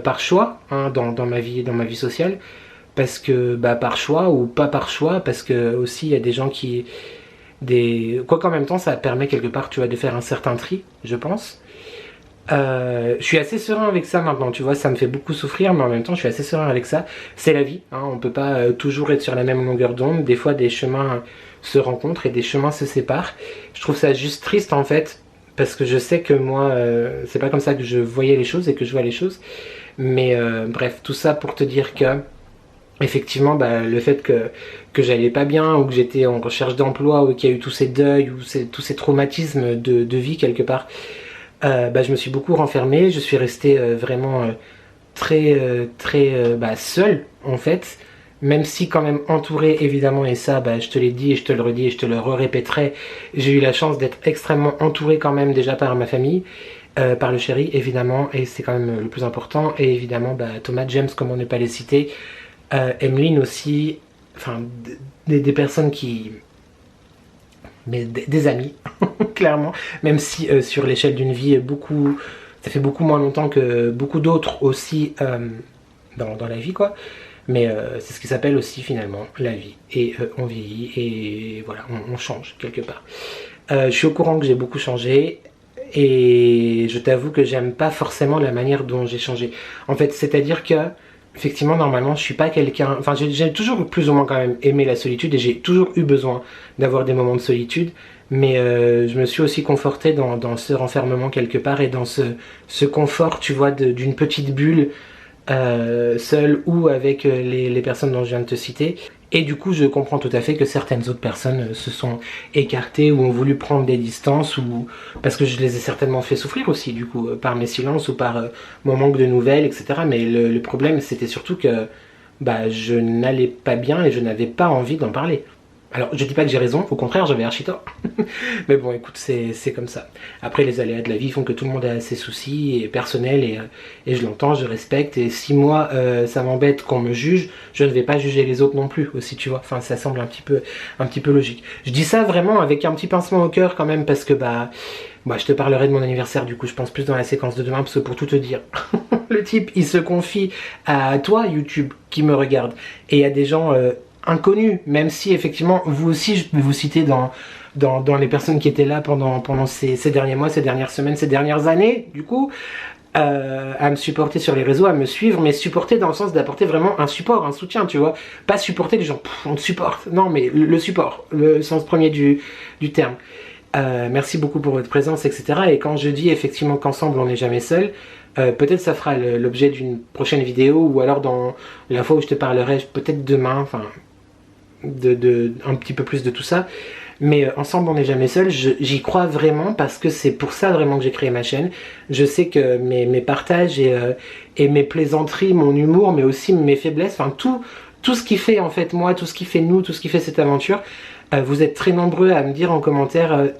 par choix, hein, dans ma vie sociale. Parce que, bah, par choix ou pas par choix, parce que aussi il y a des gens qui... Quoi qu'en même temps, ça permet quelque part, tu vois, de faire un certain tri, je pense. Je suis assez serein avec ça maintenant, tu vois, ça me fait beaucoup souffrir, mais en même temps je suis assez serein avec ça. C'est la vie, hein, on peut pas toujours être sur la même longueur d'onde, des fois des chemins se rencontrent et des chemins se séparent. Je trouve ça juste triste en fait, parce que je sais que moi, c'est pas comme ça que je voyais les choses et que je vois les choses. Mais bref, tout ça pour te dire que, effectivement, bah, le fait que j'allais pas bien, ou que j'étais en recherche d'emploi, ou qu'il y a eu tous ces deuils, ou tous ces traumatismes de vie quelque part, bah, je me suis beaucoup renfermé, je suis resté vraiment très seul en fait, même si quand même entouré évidemment, et ça bah, je te l'ai dit et je te le redis et je te le répéterai, j'ai eu la chance d'être extrêmement entouré quand même déjà par ma famille, par le chéri évidemment, et c'est quand même le plus important, et évidemment bah, Thomas, James, comment ne pas les citer, Emeline aussi, enfin des personnes qui... mais des amis, clairement, même si sur l'échelle d'une vie, ça fait beaucoup moins longtemps que beaucoup d'autres aussi dans la vie, quoi. Mais c'est ce qui s'appelle aussi finalement la vie. Et on vieillit et voilà, on change quelque part. Je suis au courant que j'ai beaucoup changé et je t'avoue que j'aime pas forcément la manière dont j'ai changé. En fait, c'est-à-dire que effectivement, normalement, je suis pas quelqu'un... Enfin, j'ai toujours plus ou moins quand même aimé la solitude et j'ai toujours eu besoin d'avoir des moments de solitude. Mais je me suis aussi conforté dans ce renfermement quelque part et dans ce confort, tu vois, d'une petite bulle, seule ou avec les personnes dont je viens de te citer. Et du coup, je comprends tout à fait que certaines autres personnes se sont écartées ou ont voulu prendre des distances, ou parce que je les ai certainement fait souffrir aussi, du coup, par mes silences ou par mon manque de nouvelles, etc. Mais le problème, c'était surtout que bah, je n'allais pas bien et je n'avais pas envie d'en parler. Alors, je dis pas que j'ai raison, au contraire, j'avais archi tort. Mais bon, écoute, c'est comme ça. Après, les aléas de la vie font que tout le monde a ses soucis et personnels et je l'entends, je respecte. Et si moi, ça m'embête qu'on me juge, je ne vais pas juger les autres non plus aussi, tu vois. Enfin, ça semble un petit peu logique. Je dis ça vraiment avec un petit pincement au cœur quand même parce que je te parlerai de mon anniversaire du coup, je pense plus dans la séquence de demain parce que pour tout te dire, le type, il se confie à toi, YouTube, qui me regarde et à des gens... inconnu, même si effectivement vous aussi je peux vous citer dans les personnes qui étaient là pendant ces derniers mois, ces dernières semaines, ces dernières années du coup à me supporter sur les réseaux, à me suivre, mais supporter dans le sens d'apporter vraiment un support, un soutien, tu vois, pas supporter les gens, on te supporte, non mais le support, le sens premier du terme. Merci beaucoup pour votre présence, etc. Et quand je dis effectivement qu'ensemble on n'est jamais seul, peut-être ça fera l'objet d'une prochaine vidéo ou alors dans la fois où je te parlerai peut-être demain, enfin un petit peu plus de tout ça. Mais ensemble on n'est jamais seul, j'y crois vraiment parce que c'est pour ça vraiment que j'ai créé ma chaîne. Je sais que mes partages et mes plaisanteries, mon humour, mais aussi mes faiblesses, enfin tout ce qui fait en fait moi, tout ce qui fait nous, tout ce qui fait cette aventure, vous êtes très nombreux à me dire en commentaire,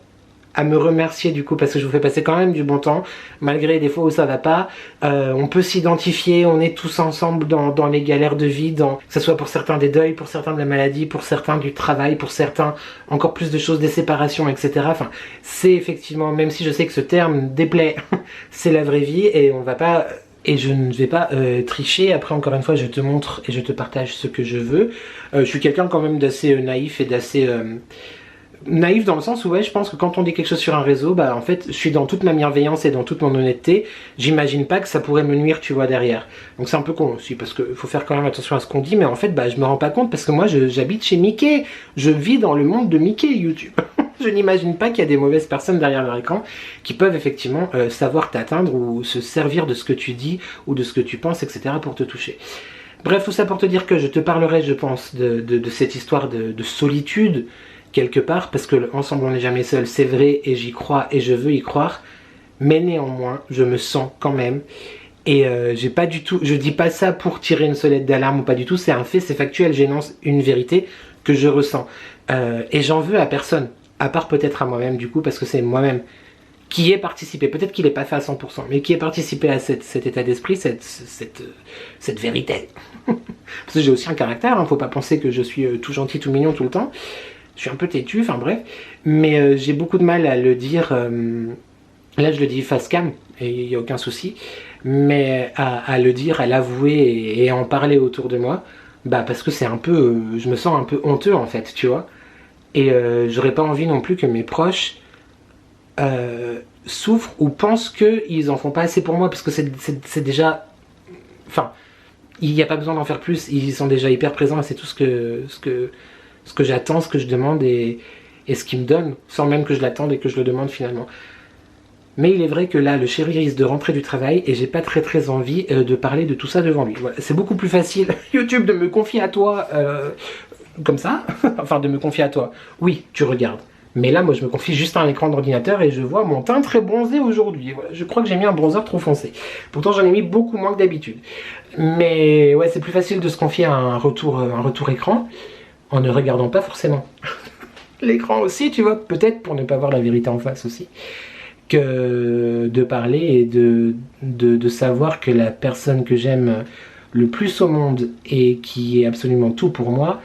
à me remercier du coup parce que je vous fais passer quand même du bon temps malgré des fois où ça va pas. On peut s'identifier, on est tous ensemble dans les galères de vie, que ce soit pour certains des deuils, pour certains de la maladie, pour certains du travail, pour certains encore plus de choses, des séparations, etc. Enfin, c'est effectivement, même si je sais que ce terme déplaît, c'est la vraie vie et on va pas... Et je ne vais pas tricher. Après, encore une fois, je te montre et je te partage ce que je veux. Je suis quelqu'un quand même d'assez naïf et d'assez... naïf dans le sens où ouais, je pense que quand on dit quelque chose sur un réseau, en fait je suis dans toute ma bienveillance et dans toute mon honnêteté, j'imagine pas que ça pourrait me nuire, tu vois, derrière. Donc c'est un peu con aussi parce qu'il faut faire quand même attention à ce qu'on dit, mais en fait je me rends pas compte parce que moi j'habite chez Mickey, je vis dans le monde de Mickey YouTube. Je n'imagine pas qu'il y a des mauvaises personnes derrière leur écran qui peuvent effectivement savoir t'atteindre ou se servir de ce que tu dis ou de ce que tu penses, etc. pour te toucher. Bref, tout ça pour te dire que je te parlerai, je pense, de cette histoire de solitude quelque part, parce que ensemble on n'est jamais seul, c'est vrai et j'y crois et je veux y croire, mais néanmoins je me sens quand même et j'ai pas du tout, je dis pas ça pour tirer une sonnette d'alarme ou pas du tout, c'est un fait, c'est factuel, j'énonce une vérité que je ressens et j'en veux à personne, à part peut-être à moi-même du coup, parce que c'est moi-même qui ai participé, peut-être qu'il n'est pas fait à 100%, mais qui ai participé à cet état d'esprit, cette vérité. Parce que j'ai aussi un caractère, hein, faut pas penser que je suis tout gentil, tout mignon tout le temps. Je suis un peu têtu, enfin bref, mais j'ai beaucoup de mal à le dire, là je le dis face cam, et il n'y a aucun souci, mais à le dire, à l'avouer et à en parler autour de moi, parce que c'est un peu, je me sens un peu honteux en fait, tu vois, et j'aurais pas envie non plus que mes proches souffrent ou pensent qu'ils en font pas assez pour moi, parce que c'est déjà, enfin, il n'y a pas besoin d'en faire plus, ils sont déjà hyper présents et c'est tout ce que j'attends, ce que je demande et ce qu'ils me donnent, sans même que je l'attende et que je le demande finalement. Mais il est vrai que là, le chéri risque de rentrer du travail et j'ai pas très envie de parler de tout ça devant lui. Voilà. C'est beaucoup plus facile, YouTube, de me confier à toi comme ça, enfin de me confier à toi. Oui, tu regardes. Mais là, moi, je me confie juste à un écran d'ordinateur et je vois mon teint très bronzé aujourd'hui. Voilà, je crois que j'ai mis un bronzer trop foncé. Pourtant, j'en ai mis beaucoup moins que d'habitude. Mais ouais, c'est plus facile de se confier à un retour écran en ne regardant pas forcément l'écran aussi, tu vois, peut-être pour ne pas voir la vérité en face aussi, que de parler et de savoir que la personne que j'aime le plus au monde et qui est absolument tout pour moi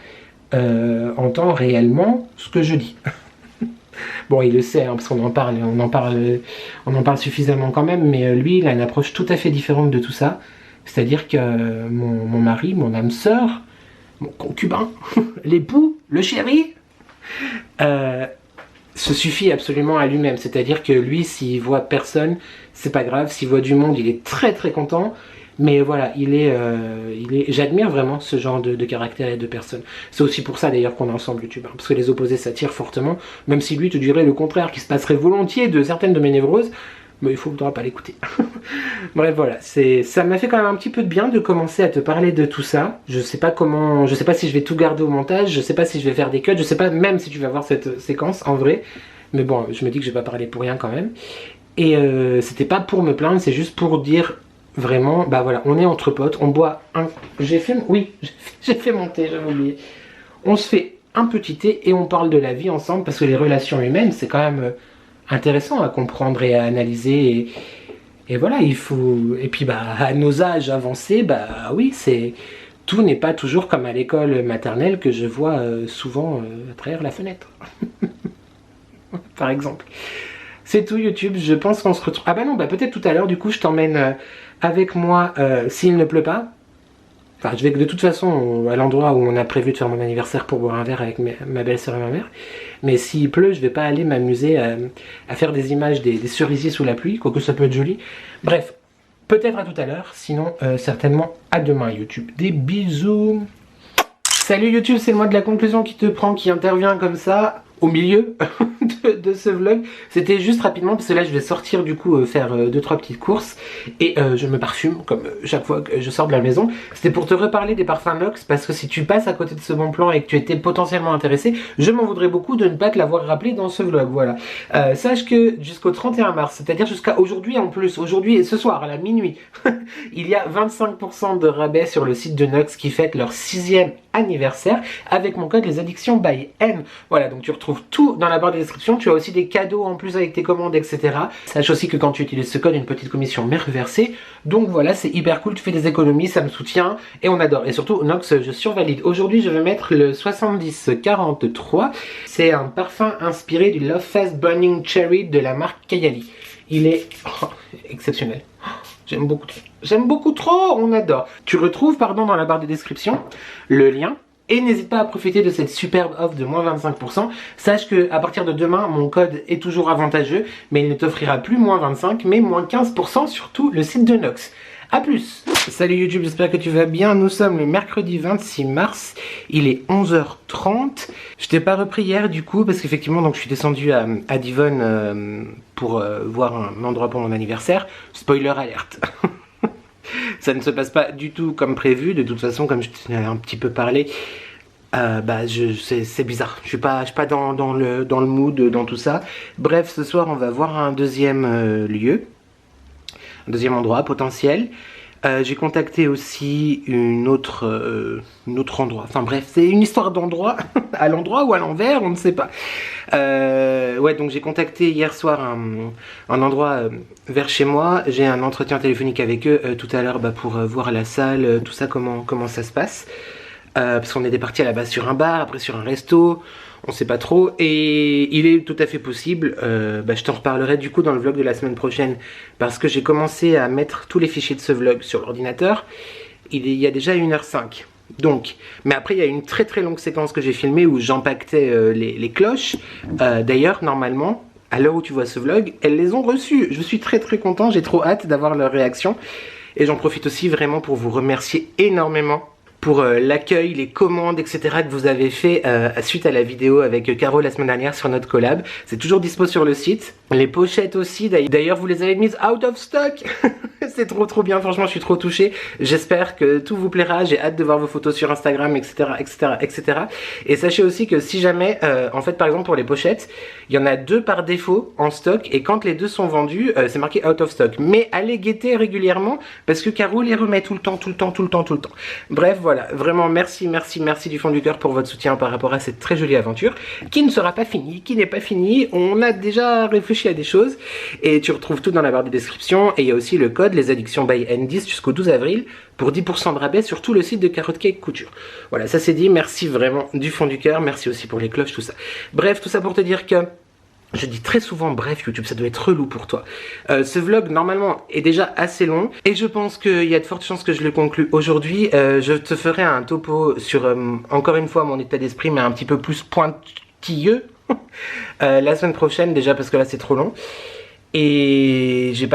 entend réellement ce que je dis. Bon, il le sait, hein, parce qu'on en parle, on en parle suffisamment quand même, mais lui, il a une approche tout à fait différente de tout ça. C'est-à-dire que mon mari, mon âme sœur, mon concubin, l'époux, le chéri, se suffit absolument à lui-même. C'est-à-dire que lui, s'il voit personne, c'est pas grave. S'il voit du monde, il est très content. Mais voilà, j'admire vraiment ce genre de caractère et de personne. C'est aussi pour ça d'ailleurs qu'on est ensemble YouTube, hein, parce que les opposés s'attirent fortement, même si lui te dirait le contraire, qui se passerait volontiers de certaines de mes névroses, mais il faudra pas l'écouter. Bref, voilà, ça m'a fait quand même un petit peu de bien de commencer à te parler de tout ça. Je sais pas si je vais tout garder au montage, je sais pas si je vais faire des cuts, je sais pas même si tu vas voir cette séquence en vrai, mais bon, je me dis que je vais pas parler pour rien quand même. Et c'était pas pour me plaindre, c'est juste pour dire vraiment, voilà, on est entre potes, on boit un... J'ai fait mon thé, j'avais oublié. On se fait un petit thé et on parle de la vie ensemble parce que les relations humaines, c'est quand même intéressant à comprendre et à analyser. Et voilà, il faut... Et puis, bah, à nos âges avancés, bah oui, c'est... Tout n'est pas toujours comme à l'école maternelle que je vois souvent à travers la fenêtre. Par exemple. C'est tout YouTube, je pense qu'on se retrouve... Ah bah non, bah peut-être tout à l'heure, du coup, je t'emmène avec moi s'il ne pleut pas. Enfin, je vais de toute façon à l'endroit où on a prévu de faire mon anniversaire pour boire un verre avec ma belle-sœur et ma mère. Mais s'il pleut, je vais pas aller m'amuser à faire des images des cerisiers sous la pluie, quoique ça peut être joli. Bref, peut-être à tout à l'heure, sinon certainement à demain YouTube. Des bisous. Salut YouTube, c'est moi de la conclusion qui te prend, qui intervient comme ça au milieu de ce vlog. C'était juste rapidement parce que là je vais sortir du coup faire 2-3 petites courses et je me parfume comme chaque fois que je sors de la maison. C'était pour te reparler des parfums Nox parce que si tu passes à côté de ce bon plan et que tu étais potentiellement intéressé, je m'en voudrais beaucoup de ne pas te l'avoir rappelé dans ce vlog. Voilà. Sache que jusqu'au 31 mars, c'est-à-dire jusqu'à aujourd'hui en plus, aujourd'hui et ce soir à la minuit, il y a 25% de rabais sur le site de Nox qui fête leur 6e anniversaire avec mon code les addictions by M. Voilà, donc tu retrouves tout dans la barre de description. Tu as aussi des cadeaux en plus avec tes commandes, etc. Sache aussi que quand tu utilises ce code, une petite commission m'est reversée. Donc voilà, c'est hyper cool, tu fais des économies, ça me soutient et on adore. Et surtout, Nox, je survalide. Aujourd'hui, je vais mettre le 7043. C'est un parfum inspiré du Love Fest Burning Cherry de la marque Kayali. Il est exceptionnel. J'aime beaucoup trop. J'aime beaucoup trop, on adore. Tu retrouves, pardon, dans la barre de description, le lien. Et n'hésite pas à profiter de cette superbe offre de moins 25%. Sache que à partir de demain, mon code est toujours avantageux, mais il ne t'offrira plus moins 25, mais moins 15% sur tout le site de Nox. A plus. Salut YouTube, j'espère que tu vas bien. Nous sommes le mercredi 26 mars. Il est 11h30. Je t'ai pas repris hier du coup parce qu'effectivement donc je suis descendu à Divonne pour voir un endroit pour mon anniversaire. Spoiler alerte. Ça ne se passe pas du tout comme prévu. De toute façon, comme je t'en ai un petit peu parlé, c'est bizarre. Je suis pas dans le mood, dans tout ça. Bref, ce soir, on va voir un deuxième lieu. Un deuxième endroit potentiel. J'ai contacté aussi un autre endroit. Enfin bref, c'est une histoire d'endroit. À l'endroit ou à l'envers, on ne sait pas. Ouais, donc j'ai contacté hier soir un endroit vers chez moi. J'ai un entretien téléphonique avec eux tout à l'heure pour voir la salle, tout ça, comment ça se passe. Parce qu'on était parti à la base sur un bar, après sur un resto. On sait pas trop et il est tout à fait possible, je t'en reparlerai du coup dans le vlog de la semaine prochaine parce que j'ai commencé à mettre tous les fichiers de ce vlog sur l'ordinateur. Il y a déjà 1h05 donc, mais après il y a une très très longue séquence que j'ai filmée où j'empaquetais les cloches. D'ailleurs normalement à l'heure où tu vois ce vlog, elles les ont reçues. Je suis très très content, j'ai trop hâte d'avoir leur réaction et j'en profite aussi vraiment pour vous remercier énormément pour l'accueil, les commandes, etc. que vous avez fait suite à la vidéo avec Caro la semaine dernière sur notre collab. C'est toujours dispo sur le site. Les pochettes aussi, d'ailleurs vous les avez mises out of stock. C'est trop bien, franchement je suis trop touché. J'espère que tout vous plaira, j'ai hâte de voir vos photos sur Instagram, etc. Et sachez aussi que si jamais, en fait par exemple pour les pochettes, il y en a 2 par défaut en stock et quand les 2 sont vendus, c'est marqué out of stock. Mais allez guetter régulièrement parce que Caro les remet tout le temps. Bref, voilà, vraiment merci du fond du cœur pour votre soutien par rapport à cette très jolie aventure qui ne sera pas finie, qui n'est pas finie. On a déjà réfléchi à des choses et tu retrouves tout dans la barre de description et il y a aussi le code les addictions by N10 jusqu'au 12 avril pour 10% de rabais sur tout le site de Carrot Cake Couture. Voilà, ça c'est dit, merci vraiment du fond du cœur, merci aussi pour les cloches, tout ça. Bref, tout ça pour te dire que je dis très souvent bref YouTube, ça doit être relou pour toi. Ce vlog normalement est déjà assez long et je pense qu'il y a de fortes chances que je le conclue aujourd'hui. Je te ferai un topo sur encore une fois mon état d'esprit mais un petit peu plus pointilleux la semaine prochaine déjà parce que là c'est trop long. Et je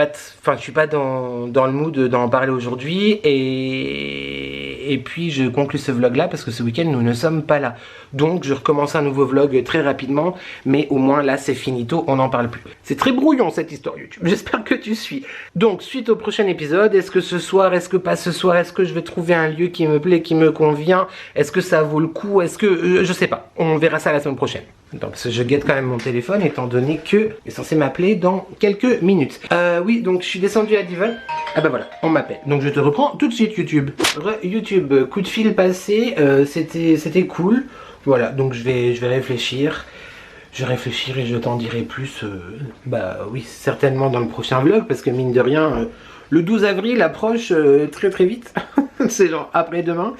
suis pas dans le mood d'en parler aujourd'hui et puis je conclue ce vlog là parce que ce week-end nous ne sommes pas là. Donc je recommence un nouveau vlog très rapidement, mais au moins là c'est finito, on n'en parle plus. C'est très brouillon cette histoire YouTube, j'espère que tu suis. Donc suite au prochain épisode, est-ce que ce soir, est-ce que pas ce soir, est-ce que je vais trouver un lieu qui me plaît, qui me convient, est-ce que ça vaut le coup, est-ce que, je sais pas, on verra ça la semaine prochaine. Attends, parce que je guette quand même mon téléphone étant donné que il est censé m'appeler dans quelques minutes. Oui, donc je suis descendu à Divonne. Ah bah voilà, on m'appelle. Donc je te reprends tout de suite YouTube. YouTube, coup de fil passé, c'était cool. Voilà, donc je vais réfléchir. Je vais réfléchir et je t'en dirai plus, bah oui, certainement dans le prochain vlog, parce que mine de rien, le 12 avril approche très très vite, c'est genre après-demain,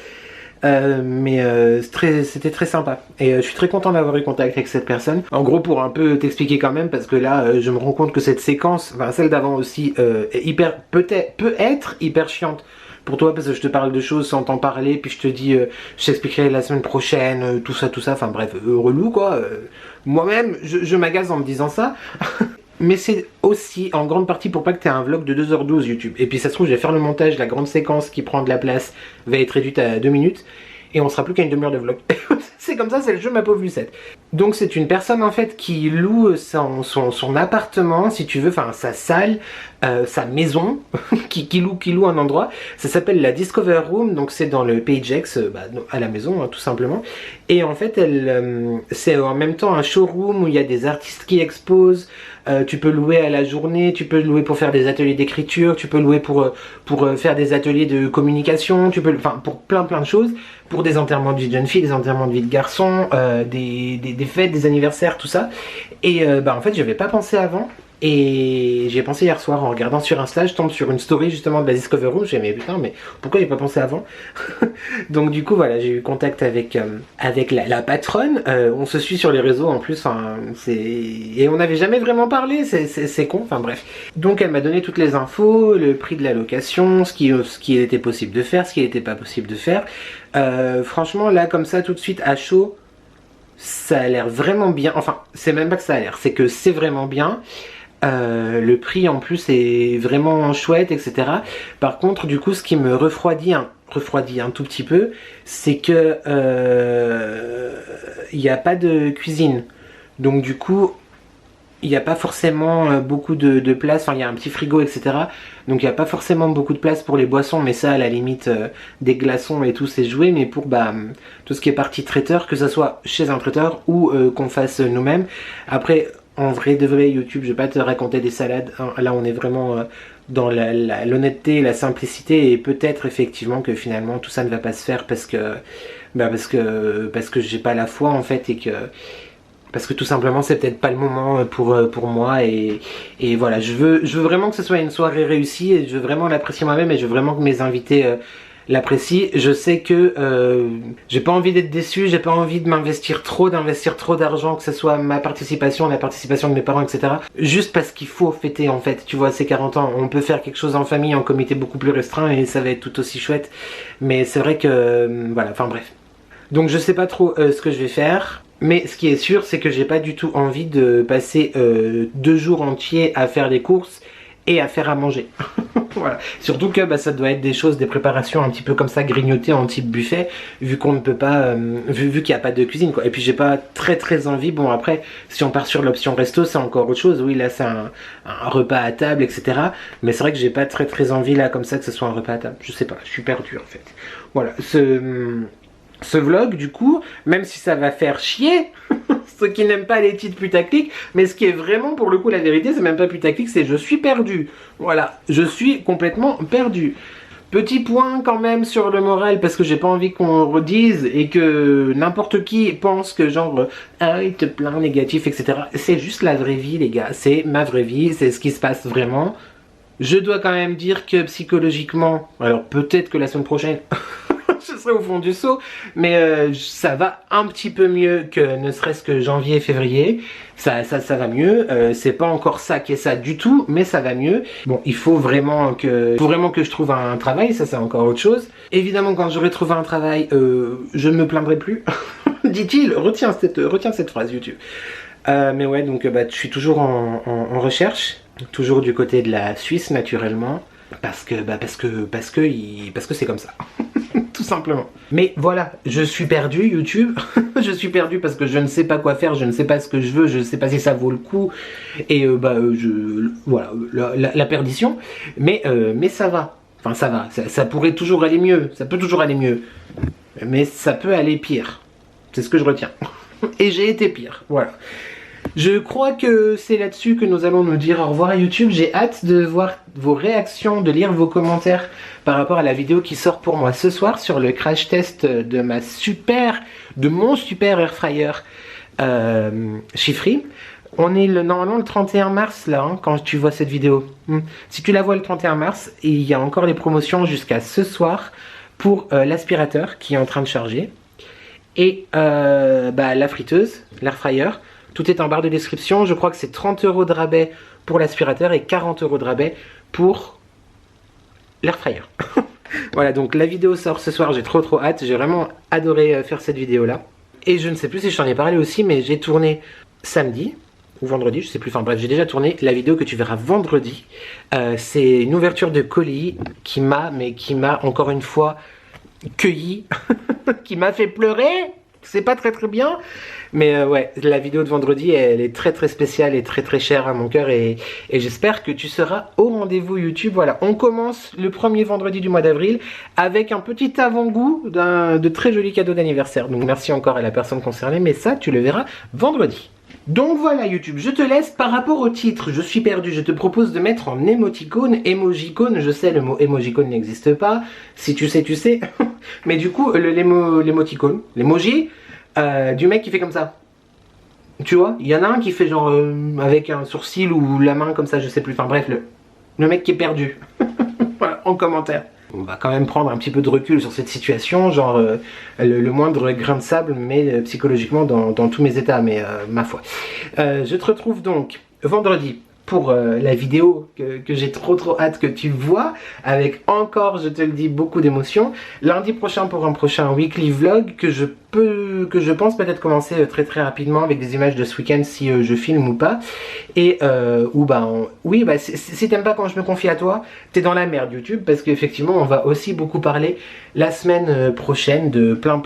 mais c'était très sympa, et je suis très content d'avoir eu contact avec cette personne. En gros, pour un peu t'expliquer quand même, parce que là, je me rends compte que cette séquence, enfin celle d'avant aussi, peut être hyper chiante pour toi, parce que je te parle de choses sans t'en parler, puis je te dis, je t'expliquerai la semaine prochaine, tout ça, enfin bref, relou quoi. Moi-même, je m'agace en me disant ça. Mais c'est aussi en grande partie pour pas que tu aies un vlog de 2h12 YouTube. Et puis ça se trouve, je vais faire le montage, la grande séquence qui prend de la place va être réduite à 2 minutes. Et on sera plus qu'à une demi-heure de vlog. C'est comme ça, c'est le jeu ma pauvre Lucette. Donc c'est une personne en fait qui loue son appartement, si tu veux, enfin sa salle, sa maison, qui loue un endroit. Ça s'appelle la Discover Room, donc c'est dans le Pagex, à la maison, hein, tout simplement. Et en fait, c'est en même temps un showroom où il y a des artistes qui exposent. Tu peux louer à la journée, tu peux louer pour faire des ateliers d'écriture, tu peux louer pour faire des ateliers de communication, enfin pour plein de choses, pour des enterrements de vie de jeunes filles, des enterrements de vie de garçons, des fêtes, des anniversaires, tout ça. Et en fait, je n'avais pas pensé avant. Et j'y ai pensé hier soir en regardant sur Insta, je tombe sur une story justement de la Discover Room, je me mais putain, mais pourquoi j'ai pas pensé avant? Donc du coup voilà, j'ai eu contact avec la patronne, on se suit sur les réseaux en plus, et on n'avait jamais vraiment parlé, c'est con, enfin bref. Donc elle m'a donné toutes les infos, le prix de la location, ce qui était possible de faire, ce qui n'était pas possible de faire. Franchement là comme ça tout de suite à chaud, ça a l'air vraiment bien, enfin c'est même pas que ça a l'air, c'est que c'est vraiment bien. Le prix en plus est vraiment chouette, etc. Par contre, du coup, ce qui me refroidit un tout petit peu, c'est que il n'y a pas de cuisine. Donc du coup, il n'y a pas forcément beaucoup de place, enfin il y a un petit frigo, etc. Donc il n'y a pas forcément beaucoup de place pour les boissons, mais ça à la limite des glaçons et tout c'est joué, mais pour tout ce qui est partie traiteur, que ça soit chez un traiteur ou qu'on fasse nous-mêmes. Après, en vrai de vrai YouTube, je vais pas te raconter des salades, hein. Là on est vraiment dans l'honnêteté, la simplicité, et peut-être effectivement que finalement tout ça ne va pas se faire parce que j'ai pas la foi en fait, et parce que tout simplement c'est peut-être pas le moment pour moi, et voilà, je veux vraiment que ce soit une soirée réussie, et je veux vraiment l'apprécier moi-même, et je veux vraiment que mes invités l'apprécient. Je sais que j'ai pas envie d'être déçu, j'ai pas envie de d'investir trop d'argent, que ce soit ma participation, la participation de mes parents, etc. Juste parce qu'il faut fêter en fait, tu vois, ces 40 ans, on peut faire quelque chose en famille, en comité beaucoup plus restreint, et ça va être tout aussi chouette. Mais c'est vrai que, voilà, enfin bref. Donc je sais pas trop ce que je vais faire. Mais ce qui est sûr, c'est que j'ai pas du tout envie de passer 2 jours entiers à faire des courses et à faire à manger. Voilà. Surtout que ça doit être des choses, des préparations un petit peu comme ça, grignotées en type buffet, vu qu'on ne peut pas, vu qu'il n'y a pas de cuisine quoi. Et puis j'ai pas très envie, bon après, si on part sur l'option resto, c'est encore autre chose, oui là c'est un repas à table, etc. Mais c'est vrai que j'ai pas très envie là comme ça que ce soit un repas à table, je sais pas, je suis perdu en fait. Voilà, ce vlog du coup, même si ça va faire chier ceux qui n'aiment pas les titres putaclic, mais ce qui est vraiment pour le coup la vérité, c'est même pas putaclic, c'est je suis perdu. Voilà, je suis complètement perdu. Petit point quand même sur le moral, parce que j'ai pas envie qu'on redise et que n'importe qui pense que genre il te plaint négatif, etc. C'est juste la vraie vie les gars, c'est ma vraie vie, c'est ce qui se passe vraiment. Je dois quand même dire que psychologiquement, alors peut-être que la semaine prochaine je serai au fond du seau, mais ça va un petit peu mieux que ne serait-ce que janvier, février. Ça va mieux. C'est pas encore ça qui est ça du tout, mais ça va mieux. Bon, il faut vraiment que je trouve un travail, ça c'est encore autre chose. Évidemment, quand j'aurai trouvé un travail, je ne me plaindrai plus. Dit-il, retiens cette phrase YouTube. Mais ouais, donc je suis toujours en recherche, toujours du côté de la Suisse naturellement. Parce que c'est comme ça. Tout simplement. Mais voilà, je suis perdu YouTube. Je suis perdu parce que je ne sais pas quoi faire, je ne sais pas ce que je veux, je ne sais pas si ça vaut le coup. Et voilà, la perdition. Mais ça va. Enfin ça va, ça pourrait toujours aller mieux. Ça peut toujours aller mieux. Mais ça peut aller pire. C'est ce que je retiens. Et j'ai été pire, voilà. Je crois que c'est là-dessus que nous allons nous dire au revoir à YouTube. J'ai hâte de voir vos réactions, de lire vos commentaires par rapport à la vidéo qui sort pour moi ce soir sur le crash test de mon super air fryer Chiffry. On est normalement le 31 mars là, hein, quand tu vois cette vidéo. Si tu la vois le 31 mars, il y a encore les promotions jusqu'à ce soir pour l'aspirateur qui est en train de charger. Et la friteuse, l'air fryer. Tout est en barre de description. Je crois que c'est 30 € de rabais pour l'aspirateur et 40 € de rabais pour l'air fryer. Voilà, donc la vidéo sort ce soir. J'ai trop hâte. J'ai vraiment adoré faire cette vidéo là. Et je ne sais plus si je t'en ai parlé aussi, mais j'ai tourné samedi ou vendredi, je sais plus, enfin bref, j'ai déjà tourné la vidéo que tu verras vendredi. C'est une ouverture de colis qui m'a encore une fois cueilli, qui m'a fait pleurer. C'est pas très bien, mais ouais, la vidéo de vendredi, elle est très spéciale et très chère à mon cœur, et j'espère que tu seras au rendez-vous YouTube. Voilà, on commence le premier vendredi du mois d'avril avec un petit avant-goût de très jolis cadeaux d'anniversaire. Donc merci encore à la personne concernée, mais ça, tu le verras vendredi. Donc voilà YouTube, je te laisse par rapport au titre, je suis perdu, je te propose de mettre en émoticône, émojicône, je sais le mot émojicône n'existe pas, si tu sais tu sais, mais du coup l'émoticône, l'émoji du mec qui fait comme ça, tu vois, il y en a un qui fait genre avec un sourcil ou la main comme ça, je sais plus, enfin bref, le mec qui est perdu, voilà, en commentaire. On va quand même prendre un petit peu de recul sur cette situation, genre le moindre grain de sable, mais psychologiquement dans tous mes états, mais ma foi. Je te retrouve donc vendredi pour la vidéo que j'ai trop hâte que tu vois, avec encore, je te le dis, beaucoup d'émotions. Lundi prochain pour un prochain weekly vlog que je pense peut-être commencer très rapidement avec des images de ce week-end si je filme ou pas. Et si t'aimes pas quand je me confie à toi, t'es dans la merde YouTube, parce qu'effectivement on va aussi beaucoup parler la semaine prochaine de plein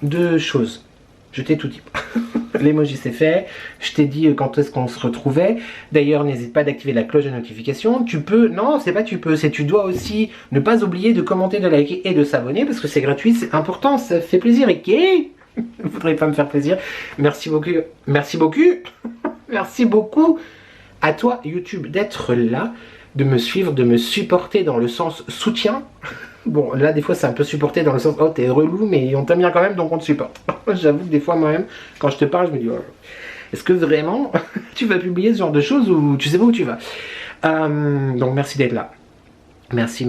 de choses. Je t'ai tout dit. L'emoji c'est fait, je t'ai dit quand est-ce qu'on se retrouvait. D'ailleurs n'hésite pas d'activer la cloche de notification. Tu peux, non c'est pas tu peux, c'est tu dois aussi ne pas oublier de commenter, de liker et de s'abonner, parce que c'est gratuit, c'est important, ça fait plaisir. Et qui ne voudrait pas me faire plaisir. Merci beaucoup, merci beaucoup à toi YouTube d'être là, de me suivre, de me supporter dans le sens soutien. Bon, là, des fois, c'est un peu supporté dans le sens, oh, t'es relou, mais on t'aime bien quand même, donc on te supporte. J'avoue que des fois, moi-même, quand je te parle, je me dis, oh, est-ce que vraiment tu vas publier ce genre de choses ou tu sais pas où tu vas? Donc, merci d'être là. Merci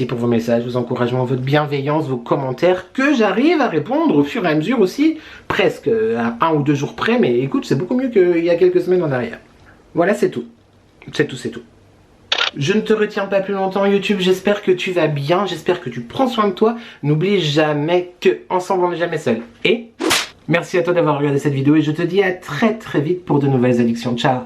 pour vos messages, vos encouragements, votre bienveillance, vos commentaires, que j'arrive à répondre au fur et à mesure aussi, presque à 1 ou 2 jours près, mais écoute, c'est beaucoup mieux qu'il y a quelques semaines en arrière. Voilà, c'est tout. C'est tout. Je ne te retiens pas plus longtemps YouTube, j'espère que tu vas bien, j'espère que tu prends soin de toi. N'oublie jamais que ensemble on n'est jamais seul. Et merci à toi d'avoir regardé cette vidéo et je te dis à très vite pour de nouvelles addictions. Ciao.